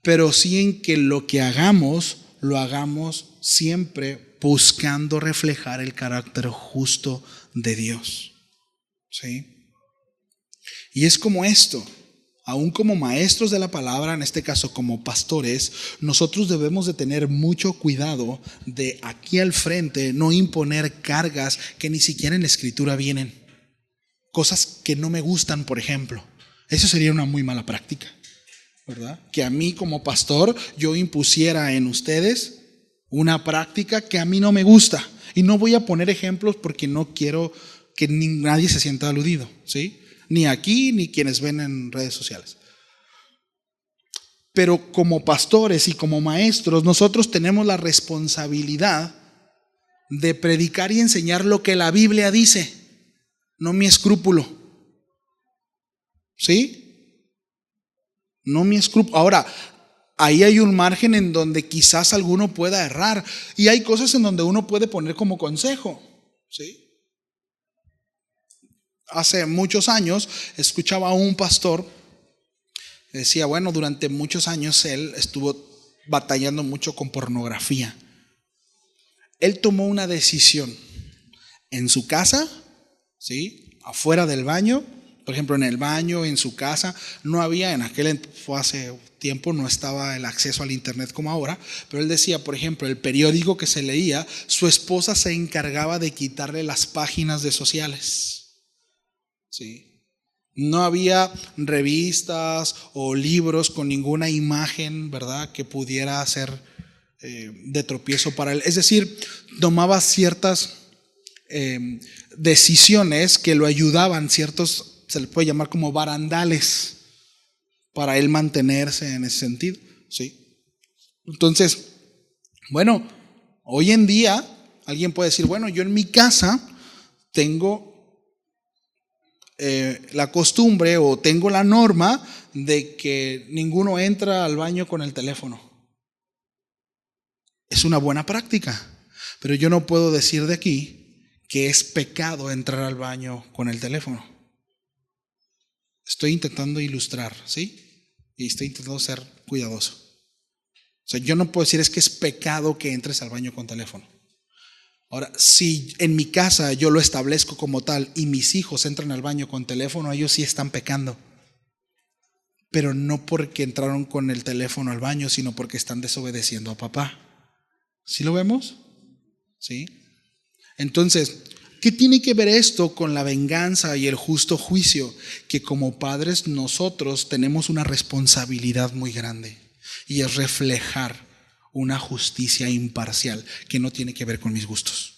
pero sí en que lo que hagamos, lo hagamos siempre buscando reflejar el carácter justo de Dios. ¿Sí? Y es como esto, aún como maestros de la palabra, en este caso como pastores, nosotros debemos de tener mucho cuidado de aquí al frente no imponer cargas que ni siquiera en la Escritura vienen. Cosas que no me gustan, por ejemplo. Eso sería una muy mala práctica, ¿verdad? Que a mí como pastor yo impusiera en ustedes una práctica que a mí no me gusta. Y no voy a poner ejemplos porque no quiero que nadie se sienta aludido, ¿sí? Ni aquí ni quienes ven en redes sociales. Pero como pastores y como maestros, nosotros tenemos la responsabilidad de predicar y enseñar lo que la Biblia dice. No mi escrúpulo. ¿Sí? No mi escrúpulo. Ahora, ahí hay un margen en donde quizás alguno pueda errar. Y hay cosas en donde uno puede poner como consejo. ¿Sí? Hace muchos años escuchaba a un pastor que decía, bueno, durante muchos años él estuvo batallando mucho con pornografía. Él tomó una decisión en su casa, ¿sí? Afuera del baño, Por ejemplo, en el baño, en su casa, no había, fue hace tiempo, no estaba el acceso al internet como ahora, pero él decía, por ejemplo, el periódico que se leía, su esposa se encargaba de quitarle las páginas de sociales. ¿Sí? No había revistas o libros con ninguna imagen, ¿verdad?, que pudiera ser de tropiezo para él. Es decir, tomaba ciertas decisiones que lo ayudaban, se le puede llamar como barandales, para él mantenerse en ese sentido, ¿sí? Entonces, bueno, hoy en día alguien puede decir, bueno, yo en mi casa tengo la costumbre o tengo la norma de que ninguno entra al baño con el teléfono. Es una buena práctica, pero yo no puedo decir de aquí que es pecado entrar al baño con el teléfono. Estoy intentando ilustrar, ¿sí? Y estoy intentando ser cuidadoso. O sea, yo no puedo decir es que es pecado que entres al baño con teléfono. Ahora, si en mi casa yo lo establezco como tal y mis hijos entran al baño con teléfono, ellos sí están pecando. Pero no porque entraron con el teléfono al baño, sino porque están desobedeciendo a papá. ¿Sí lo vemos? ¿Sí? Entonces, ¿qué tiene que ver esto con la venganza y el justo juicio? Que como padres nosotros tenemos una responsabilidad muy grande, y es reflejar una justicia imparcial que no tiene que ver con mis gustos.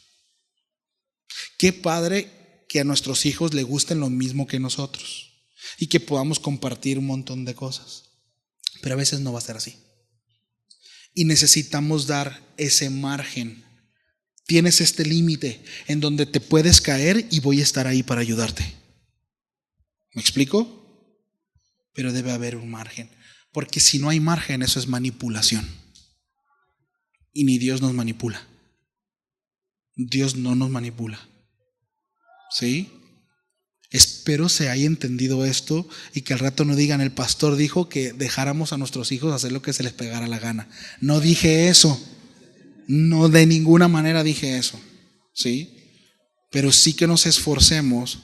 ¿Qué padre que a nuestros hijos les gusten lo mismo que nosotros y que podamos compartir un montón de cosas? Pero a veces no va a ser así. Y necesitamos dar ese margen. Tienes este límite en donde te puedes caer y voy a estar ahí para ayudarte. ¿Me explico? Pero debe haber un margen, porque si no hay margen, eso es manipulación. Y ni Dios nos manipula. Dios no nos manipula. ¿Sí? Espero se haya entendido esto y que al rato no digan, el pastor dijo que dejáramos a nuestros hijos hacer lo que se les pegara la gana. No dije eso. No, de ninguna manera dije eso, ¿sí? Pero sí que nos esforcemos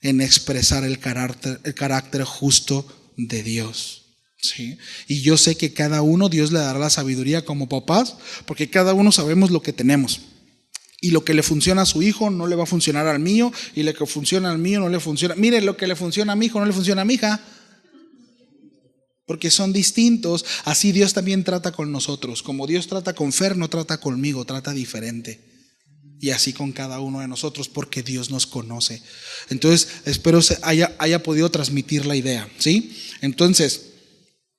en expresar el carácter justo de Dios, ¿sí? Y yo sé que cada uno Dios le dará la sabiduría como papás, porque cada uno sabemos lo que tenemos. Y lo que le funciona a su hijo no le va a funcionar al mío, y lo que funciona al mío no le funciona. Mire, lo que le funciona a mi hijo no le funciona a mi hija, porque son distintos. Así Dios también trata con nosotros. Como Dios trata con Fer, no trata conmigo, trata diferente. Y así con cada uno de nosotros, porque Dios nos conoce. Entonces, espero haya podido transmitir la idea, ¿sí? Entonces,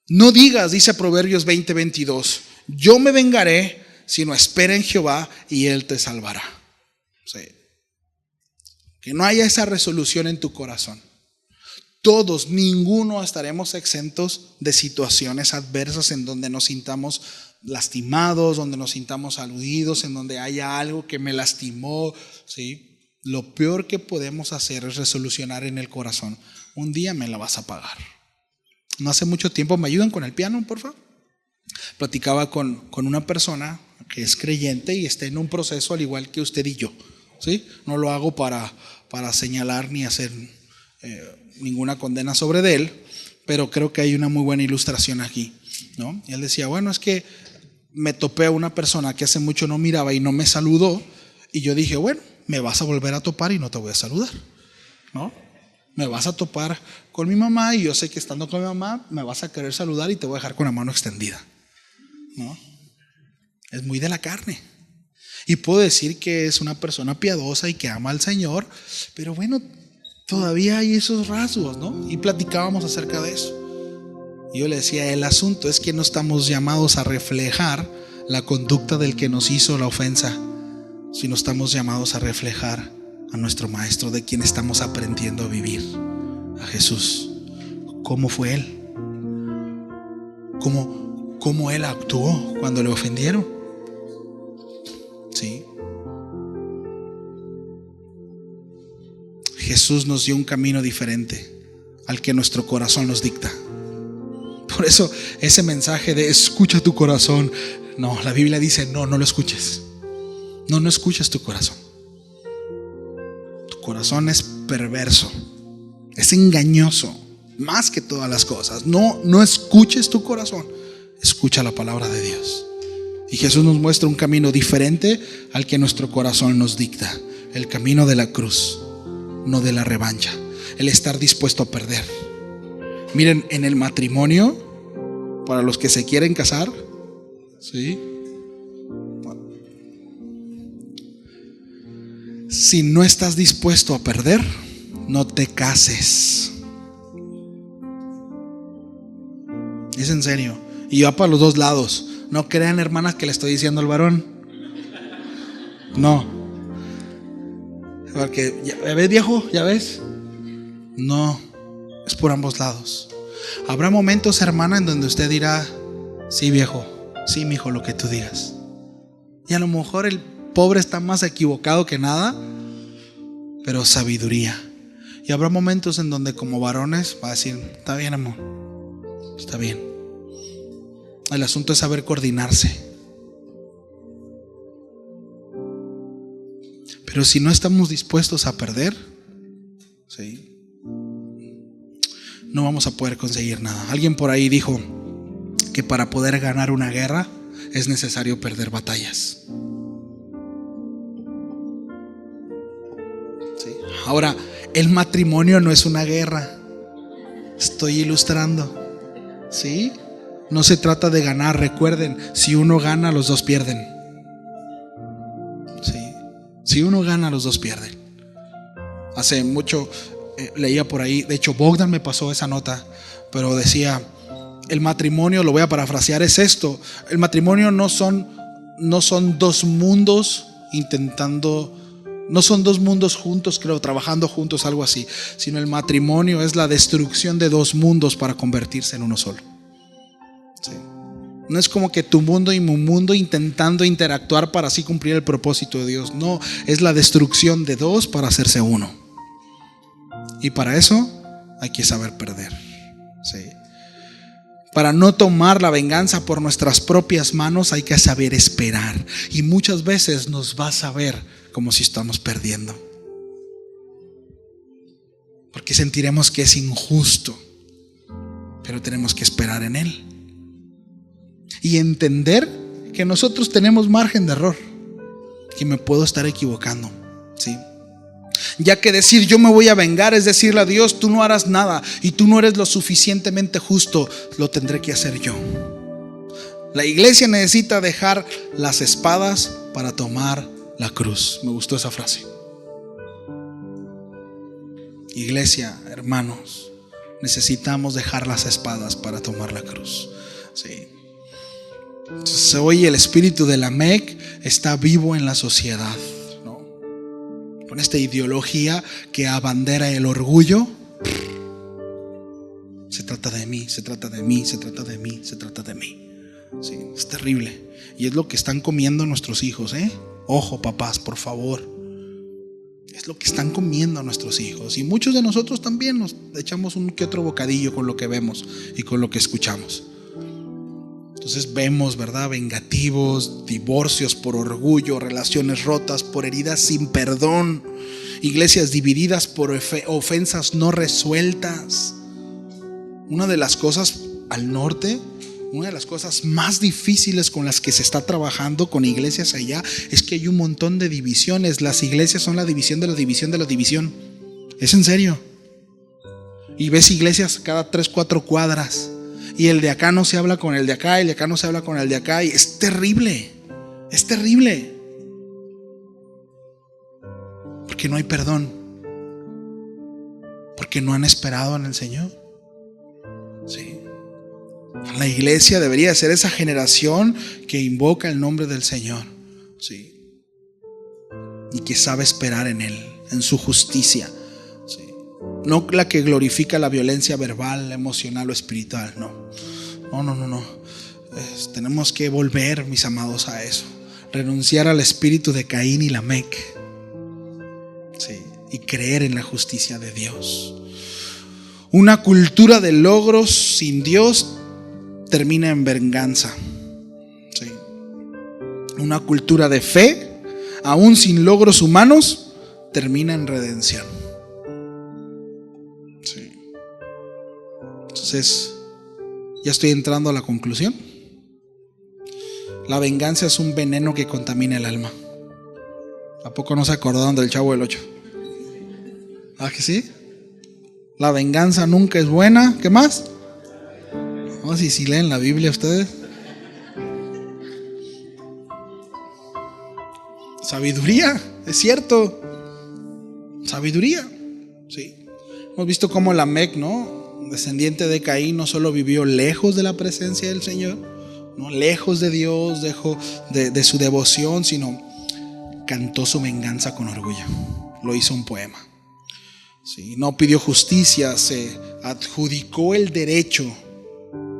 no digas, dice Proverbios 20:22, yo me vengaré, sino espera en Jehová y Él te salvará. ¿Sí? Que no haya esa resolución en tu corazón. Todos, ninguno estaremos exentos de situaciones adversas en donde nos sintamos lastimados, donde nos sintamos aludidos, en donde haya algo que me lastimó, ¿sí? Lo peor que podemos hacer es resolucionar en el corazón, un día me la vas a pagar. No hace mucho tiempo, ¿me ayudan con el piano, por favor? Platicaba con una persona que es creyente y está en un proceso al igual que usted y yo, ¿sí? No lo hago para señalar ni hacer ninguna condena sobre de él, pero creo que hay una muy buena ilustración aquí, ¿no? Y él decía, bueno, es que me topé a una persona que hace mucho no miraba y no me saludó, y yo dije, bueno, me vas a volver a topar y no te voy a saludar, ¿no? Me vas a topar con mi mamá y yo sé que estando con mi mamá me vas a querer saludar y te voy a dejar con la mano extendida, ¿no? Es muy de la carne. Y puedo decir que es una persona piadosa y que ama al Señor, pero bueno, todavía hay esos rasgos, ¿no? Y platicábamos acerca de eso. Y yo le decía, el asunto es que no estamos llamados a reflejar la conducta del que nos hizo la ofensa, sino estamos llamados a reflejar a nuestro Maestro, de quien estamos aprendiendo a vivir, a Jesús. ¿Cómo fue Él? ¿Cómo Él actuó cuando le ofendieron? ¿Sí? Jesús nos dio un camino diferente al que nuestro corazón nos dicta. Por eso ese mensaje de escucha tu corazón, no, la Biblia dice no lo escuches. No escuches tu corazón. Tu corazón es perverso Es engañoso más que todas las cosas. No escuches tu corazón, escucha la palabra de Dios. Y Jesús nos muestra un camino diferente al que nuestro corazón nos dicta. El camino de la cruz, no de la revancha. El estar dispuesto a perder. Miren, en el matrimonio, para los que se quieren casar, ¿sí? Si no estás dispuesto a perder, no te cases. Es en serio. Y va para los dos lados. No crean, hermanas, que le estoy diciendo al varón. No. Porque, ¿ya ves, viejo? ¿Ya ves? No. Es por ambos lados. Habrá momentos, hermana, en donde usted dirá: sí, viejo, sí, mijo, lo que tú digas. Y a lo mejor el pobre está más equivocado que nada, pero sabiduría. Y habrá momentos en donde como varones va a decir: está bien, amor, está bien. El asunto es saber coordinarse. Pero si no estamos dispuestos a perder, ¿sí?, no vamos a poder conseguir nada. Alguien por ahí dijo que para poder ganar una guerra es necesario perder batallas. ¿Sí? Ahora, el matrimonio no es una guerra. Estoy ilustrando. ¿Sí? No se trata de ganar. Recuerden, si uno gana, los dos pierden. ¿Sí? Si uno gana, los dos pierden. Hace mucho leía por ahí, de hecho Bogdan me pasó esa nota, pero decía: el matrimonio, lo voy a parafrasear, es esto: el matrimonio no son dos mundos no son dos mundos juntos, creo, trabajando juntos, algo así, sino el matrimonio es la destrucción de dos mundos para convertirse en uno solo. ¿Sí? No es como que tu mundo y mi mundo intentando interactuar para así cumplir el propósito de Dios. No, es la destrucción de dos para hacerse uno. Y para eso hay que saber perder. ¿Sí? Para no tomar la venganza por nuestras propias manos hay que saber esperar. Y muchas veces nos va a saber como si estamos perdiendo, porque sentiremos que es injusto, pero tenemos que esperar en Él y entender que nosotros tenemos margen de error, que me puedo estar equivocando, ¿sí? Ya que decir yo me voy a vengar es decirle a Dios: tú no harás nada y tú no eres lo suficientemente justo, lo tendré que hacer yo. La iglesia necesita dejar las espadas para tomar la cruz. Me gustó esa frase. Iglesia, hermanos, necesitamos dejar las espadas para tomar la cruz. Sí. Entonces, hoy el espíritu de la MEC está vivo en la sociedad, ¿no? Con esta ideología que abandera el orgullo. Se trata de mí, se trata de mí, se trata de mí, se trata de mí. Sí, es terrible. Y es lo que están comiendo nuestros hijos, ¿eh? Ojo, papás, por favor. Es lo que están comiendo nuestros hijos. Y muchos de nosotros también nos echamos un que otro bocadillo con lo que vemos y con lo que escuchamos. Entonces vemos, ¿verdad?, vengativos, divorcios por orgullo, relaciones rotas por heridas sin perdón, iglesias divididas por ofensas no resueltas. Una de las cosas al norte, una de las cosas más difíciles con las que se está trabajando con iglesias allá, es que hay un montón de divisiones. Las iglesias son la división de la división de la división. Es en serio. Y ves iglesias cada 3-4 cuadras. Y el de acá no se habla con el de acá, el de acá no se habla con el de acá. Y es terrible. Es terrible. Porque no hay perdón. Porque no han esperado en el Señor. Sí. La iglesia debería ser esa generación que invoca el nombre del Señor. Sí. Y que sabe esperar en Él, en su justicia. Sí. No la que glorifica la violencia verbal, emocional o espiritual. No. Tenemos que volver, mis amados, a eso. Renunciar al espíritu de Caín y Lamec. Sí. Y creer en la justicia de Dios. Una cultura de logros sin Dios termina en venganza. Sí. Una cultura de fe, aún sin logros humanos, termina en redención. Sí. Entonces, ya estoy entrando a la conclusión. La venganza es un veneno que contamina el alma. ¿A poco no se acordaron del Chavo del 8? ¿Ah, que sí? La venganza nunca es buena. ¿Qué más? No, si leen la Biblia ustedes. Sabiduría, es cierto. Sabiduría, sí. Hemos visto cómo Lamec, ¿no? Descendiente de Caín, no solo vivió lejos de la presencia del Señor, no lejos de Dios, lejos de su devoción, sino cantó su venganza con orgullo. Lo hizo un poema. Sí, no pidió justicia, se adjudicó el derecho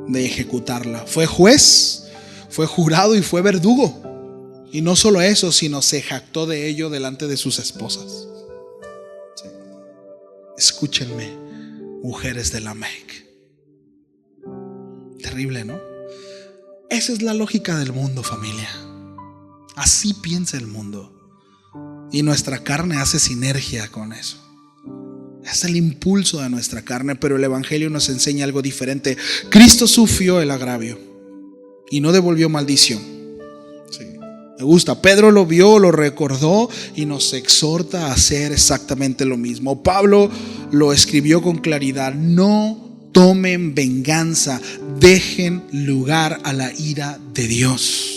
de ejecutarla. Fue juez, fue jurado y fue verdugo. Y no solo eso, sino se jactó de ello delante de sus esposas. Sí. Escúchenme, mujeres de Lamec. Terrible, ¿no? Esa es la lógica del mundo, familia. Así piensa el mundo. Y nuestra carne hace sinergia con eso. Es el impulso de nuestra carne, pero el Evangelio nos enseña algo diferente. Cristo sufrió el agravio y no devolvió maldición. Sí. Me gusta. Pedro lo vio, lo recordó y nos exhorta a hacer exactamente lo mismo. Pablo lo escribió con claridad: no tomen venganza, dejen lugar a la ira de Dios.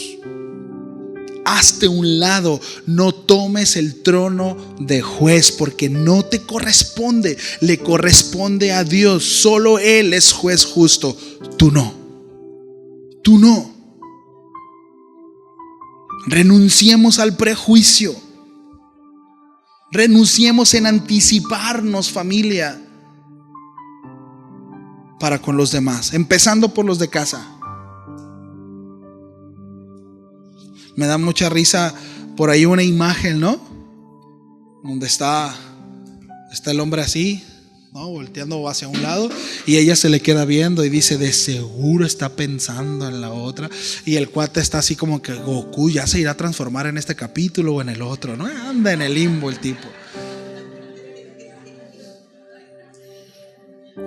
Hazte un lado, no tomes el trono de juez, porque no te corresponde, le corresponde a Dios. Solo Él es juez justo, tú no. Tú no. Renunciemos al prejuicio. Renunciemos en anticiparnos, familia, para con los demás, empezando por los de casa. Me da mucha risa por ahí una imagen, ¿no? Donde está el hombre así, ¿no? Volteando hacia un lado, y ella se le queda viendo y dice: de seguro está pensando en la otra. Y el cuate está así como que Goku ya se irá a transformar en este capítulo o en el otro, ¿no? Anda en el limbo el tipo.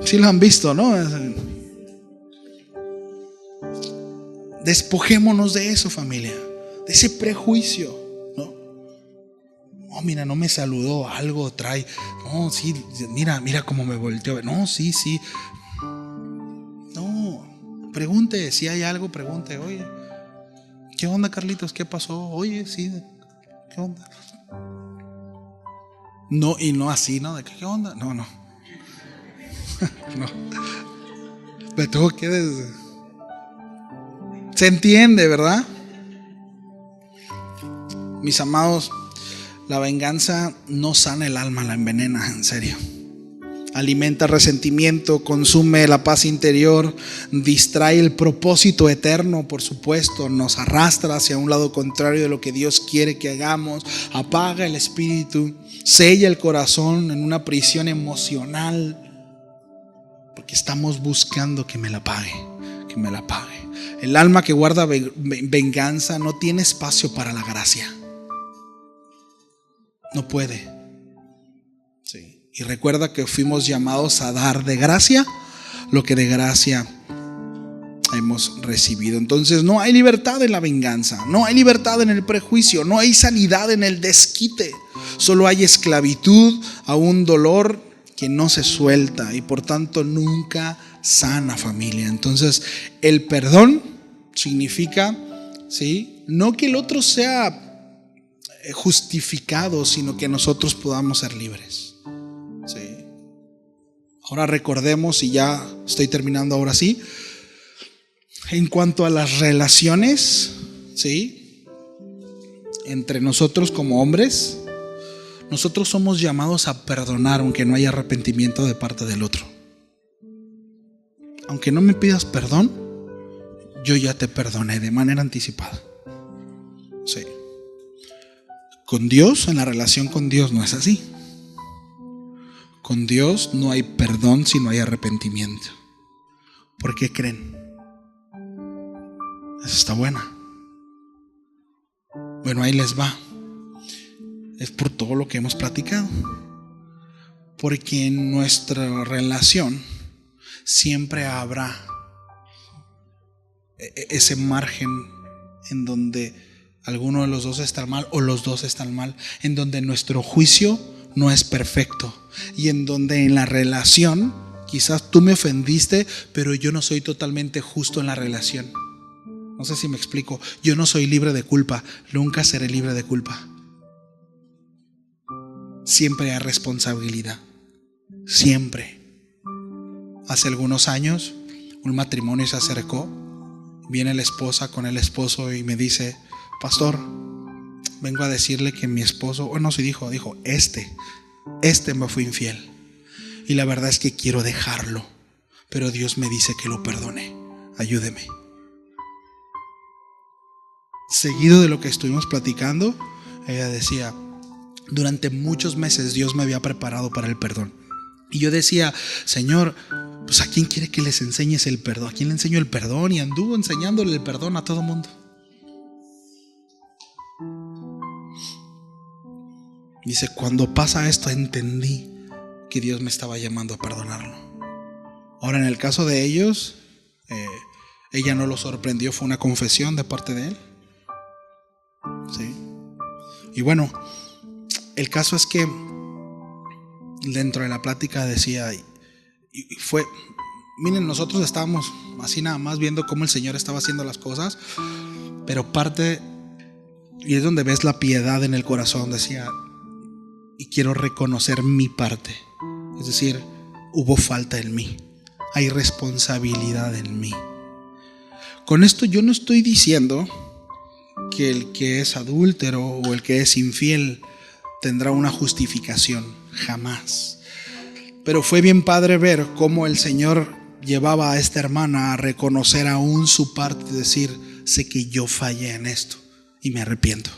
Sí lo han visto, ¿no? Despojémonos de eso, familia, de ese prejuicio, ¿no? Oh, mira, no me saludó, algo trae. No, sí, mira cómo me volteó. No, sí. No, pregunte, si hay algo, pregunte. Oye, ¿qué onda, Carlitos? ¿Qué pasó? Oye, sí, ¿qué onda? No, y no así, ¿no? ¿De qué onda? No. No. Me tengo que Se entiende, ¿verdad? Mis amados, la venganza no sana el alma, la envenena, en serio. Alimenta resentimiento, consume la paz interior, distrae el propósito eterno, por supuesto, nos arrastra hacia un lado contrario de lo que Dios quiere que hagamos, apaga el espíritu, sella el corazón en una prisión emocional, porque estamos buscando que me la pague. El alma que guarda venganza no tiene espacio para la gracia. No puede. Sí. Y recuerda que fuimos llamados a dar de gracia lo que de gracia hemos recibido. Entonces no hay libertad en la venganza, no hay libertad en el prejuicio, no hay sanidad en el desquite. Solo hay esclavitud a un dolor que no se suelta y por tanto nunca sana, familia. Entonces el perdón significa, ¿sí?, no que el otro sea justificado, sino que nosotros podamos ser libres. ¿Sí? Ahora recordemos, y ya estoy terminando ahora sí, en cuanto a las relaciones, ¿sí?, entre nosotros como hombres, nosotros somos llamados a perdonar aunque no haya arrepentimiento de parte del otro. Aunque no me pidas perdón, yo ya te perdoné de manera anticipada. Sí. Con Dios, en la relación con Dios no es así. Con Dios no hay perdón si no hay arrepentimiento. ¿Por qué creen? Eso está buena. Bueno, ahí les va. Es por todo lo que hemos platicado. Porque en nuestra relación siempre habrá ese margen en donde alguno de los dos está mal o los dos están mal, en donde nuestro juicio no es perfecto y en donde en la relación quizás tú me ofendiste, pero yo no soy totalmente justo en la relación. No sé si me explico. Yo no soy libre de culpa, nunca seré libre de culpa. Siempre hay responsabilidad, siempre. Hace algunos años un matrimonio se acercó, viene la esposa con el esposo y me dice: pastor, vengo a decirle que mi esposo, bueno, sí dijo, este me fue infiel y la verdad es que quiero dejarlo, pero Dios me dice que lo perdone, ayúdeme. Seguido de lo que estuvimos platicando, ella decía: durante muchos meses Dios me había preparado para el perdón. Y yo decía: Señor, pues ¿a quién quiere que les enseñes el perdón? ¿A quién le enseño el perdón? Y anduvo enseñándole el perdón a todo mundo. Dice: cuando pasa esto entendí que Dios me estaba llamando a perdonarlo. Ahora, en el caso de ellos, ella no lo sorprendió, fue una confesión de parte de él. ¿Sí? Y bueno, el caso es que dentro de la plática decía, y fue, miren, nosotros estábamos así nada más viendo cómo el Señor estaba haciendo las cosas, pero parte, y es donde ves la piedad en el corazón, decía, y quiero reconocer mi parte. Es decir, hubo falta en mí, hay responsabilidad en mí. Con esto yo no estoy diciendo que el que es adúltero o el que es infiel tendrá una justificación, jamás. Pero fue bien padre ver cómo el Señor llevaba a esta hermana a reconocer aún su parte y decir: sé que yo fallé en esto y me arrepiento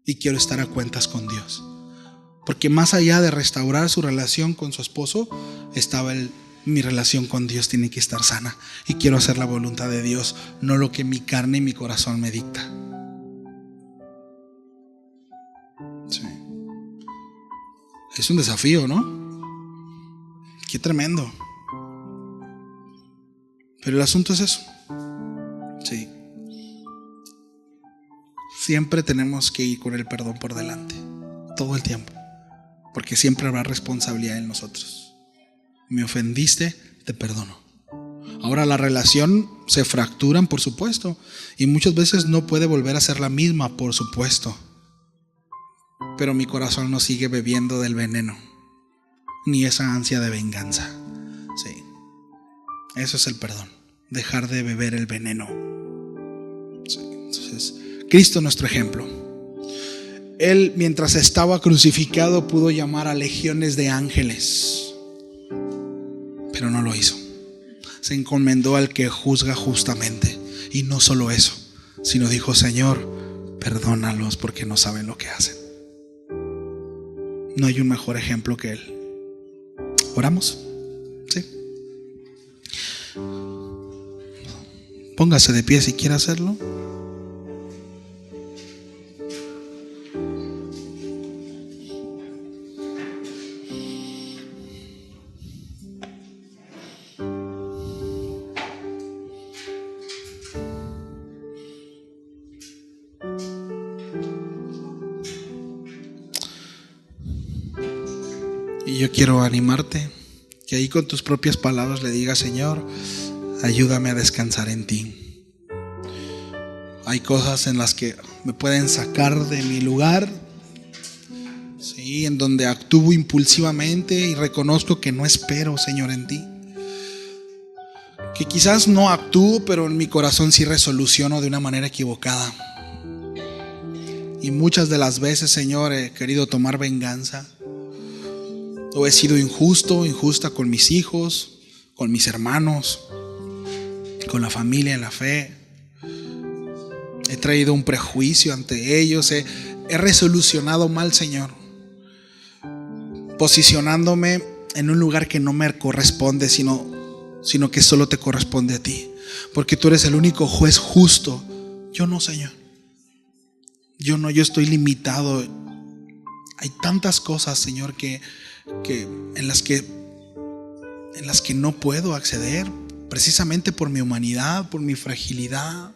y quiero estar a cuentas con Dios. Porque más allá de restaurar su relación con su esposo, estaba mi relación con Dios tiene que estar sana y quiero hacer la voluntad de Dios, no lo que mi carne y mi corazón me dicta. Sí. Es un desafío, ¿no? Qué tremendo. Pero el asunto es eso. Sí. Siempre tenemos que ir con el perdón por delante, todo el tiempo, porque siempre habrá responsabilidad en nosotros. Me ofendiste, te perdono. Ahora la relación se fracturan, por supuesto, y muchas veces no puede volver a ser la misma, por supuesto. Pero mi corazón no sigue bebiendo del veneno, ni esa ansia de venganza. Sí. Eso es el perdón, dejar de beber el veneno. Sí. Entonces, Cristo es nuestro ejemplo. Él, mientras estaba crucificado, pudo llamar a legiones de ángeles, pero no lo hizo. Se encomendó al que juzga justamente. Y no solo eso, sino dijo: Señor, perdónalos porque no saben lo que hacen. No hay un mejor ejemplo que Él. ¿Oramos? Sí. Póngase de pie si quiere hacerlo. Y yo quiero animarte, que ahí con tus propias palabras le digas: Señor, ayúdame a descansar en ti. Hay cosas en las que me pueden sacar de mi lugar, sí, en donde actúo impulsivamente y reconozco que no espero, Señor, en ti. Que quizás no actúo, pero en mi corazón sí resoluciono de una manera equivocada. Y muchas de las veces, Señor, he querido tomar venganza. O he sido injusta con mis hijos, con mis hermanos, con la familia en la fe. He traído un prejuicio ante ellos. He resolucionado mal, Señor, posicionándome en un lugar que no me corresponde, sino que solo te corresponde a ti, porque tú eres el único juez justo. Yo no, Señor. Yo estoy limitado. Hay tantas cosas, Señor, que en las que en las que no puedo acceder, precisamente por mi humanidad, por mi fragilidad.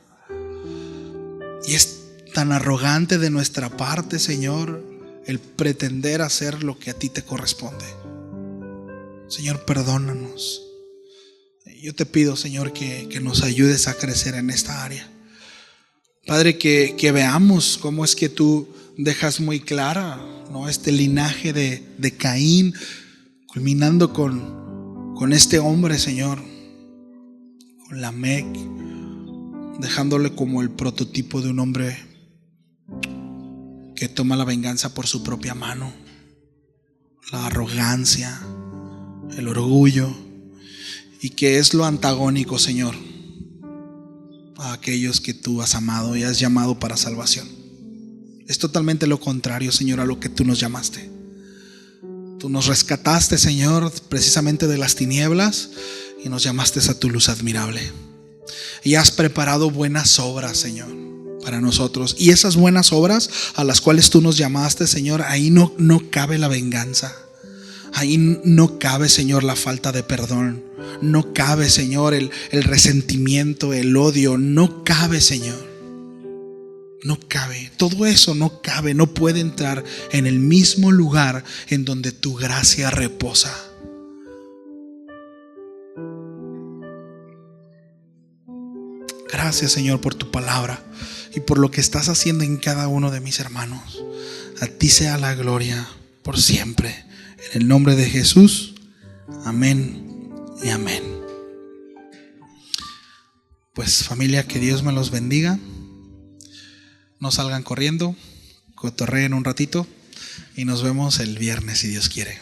Y es tan arrogante de nuestra parte, Señor, el pretender hacer lo que a ti te corresponde. Señor, perdónanos. Yo te pido, Señor, que nos ayudes a crecer en esta área. Padre, que veamos cómo es que tú dejas muy clara, ¿no?, este linaje de Caín, culminando con este hombre, Señor, con Lamec, dejándole como el prototipo de un hombre que toma la venganza por su propia mano, la arrogancia, el orgullo, y que es lo antagónico, Señor, a aquellos que tú has amado y has llamado para salvación. Es totalmente lo contrario, Señor, a lo que tú nos llamaste. Tú nos rescataste, Señor, precisamente de las tinieblas y nos llamaste a tu luz admirable. Y has preparado buenas obras, Señor, para nosotros. Y esas buenas obras a las cuales tú nos llamaste, Señor, ahí no cabe la venganza. Ahí no cabe, Señor, la falta de perdón. No cabe, Señor, el resentimiento, el odio. No cabe, Señor. No cabe. Todo eso no cabe. No puede entrar en el mismo lugar en donde tu gracia reposa. Gracias, Señor, por tu palabra y por lo que estás haciendo en cada uno de mis hermanos. A ti sea la gloria por siempre. En el nombre de Jesús. Amén y amén. Pues, familia, que Dios me los bendiga. No salgan corriendo, cotorreen un ratito y nos vemos el viernes si Dios quiere.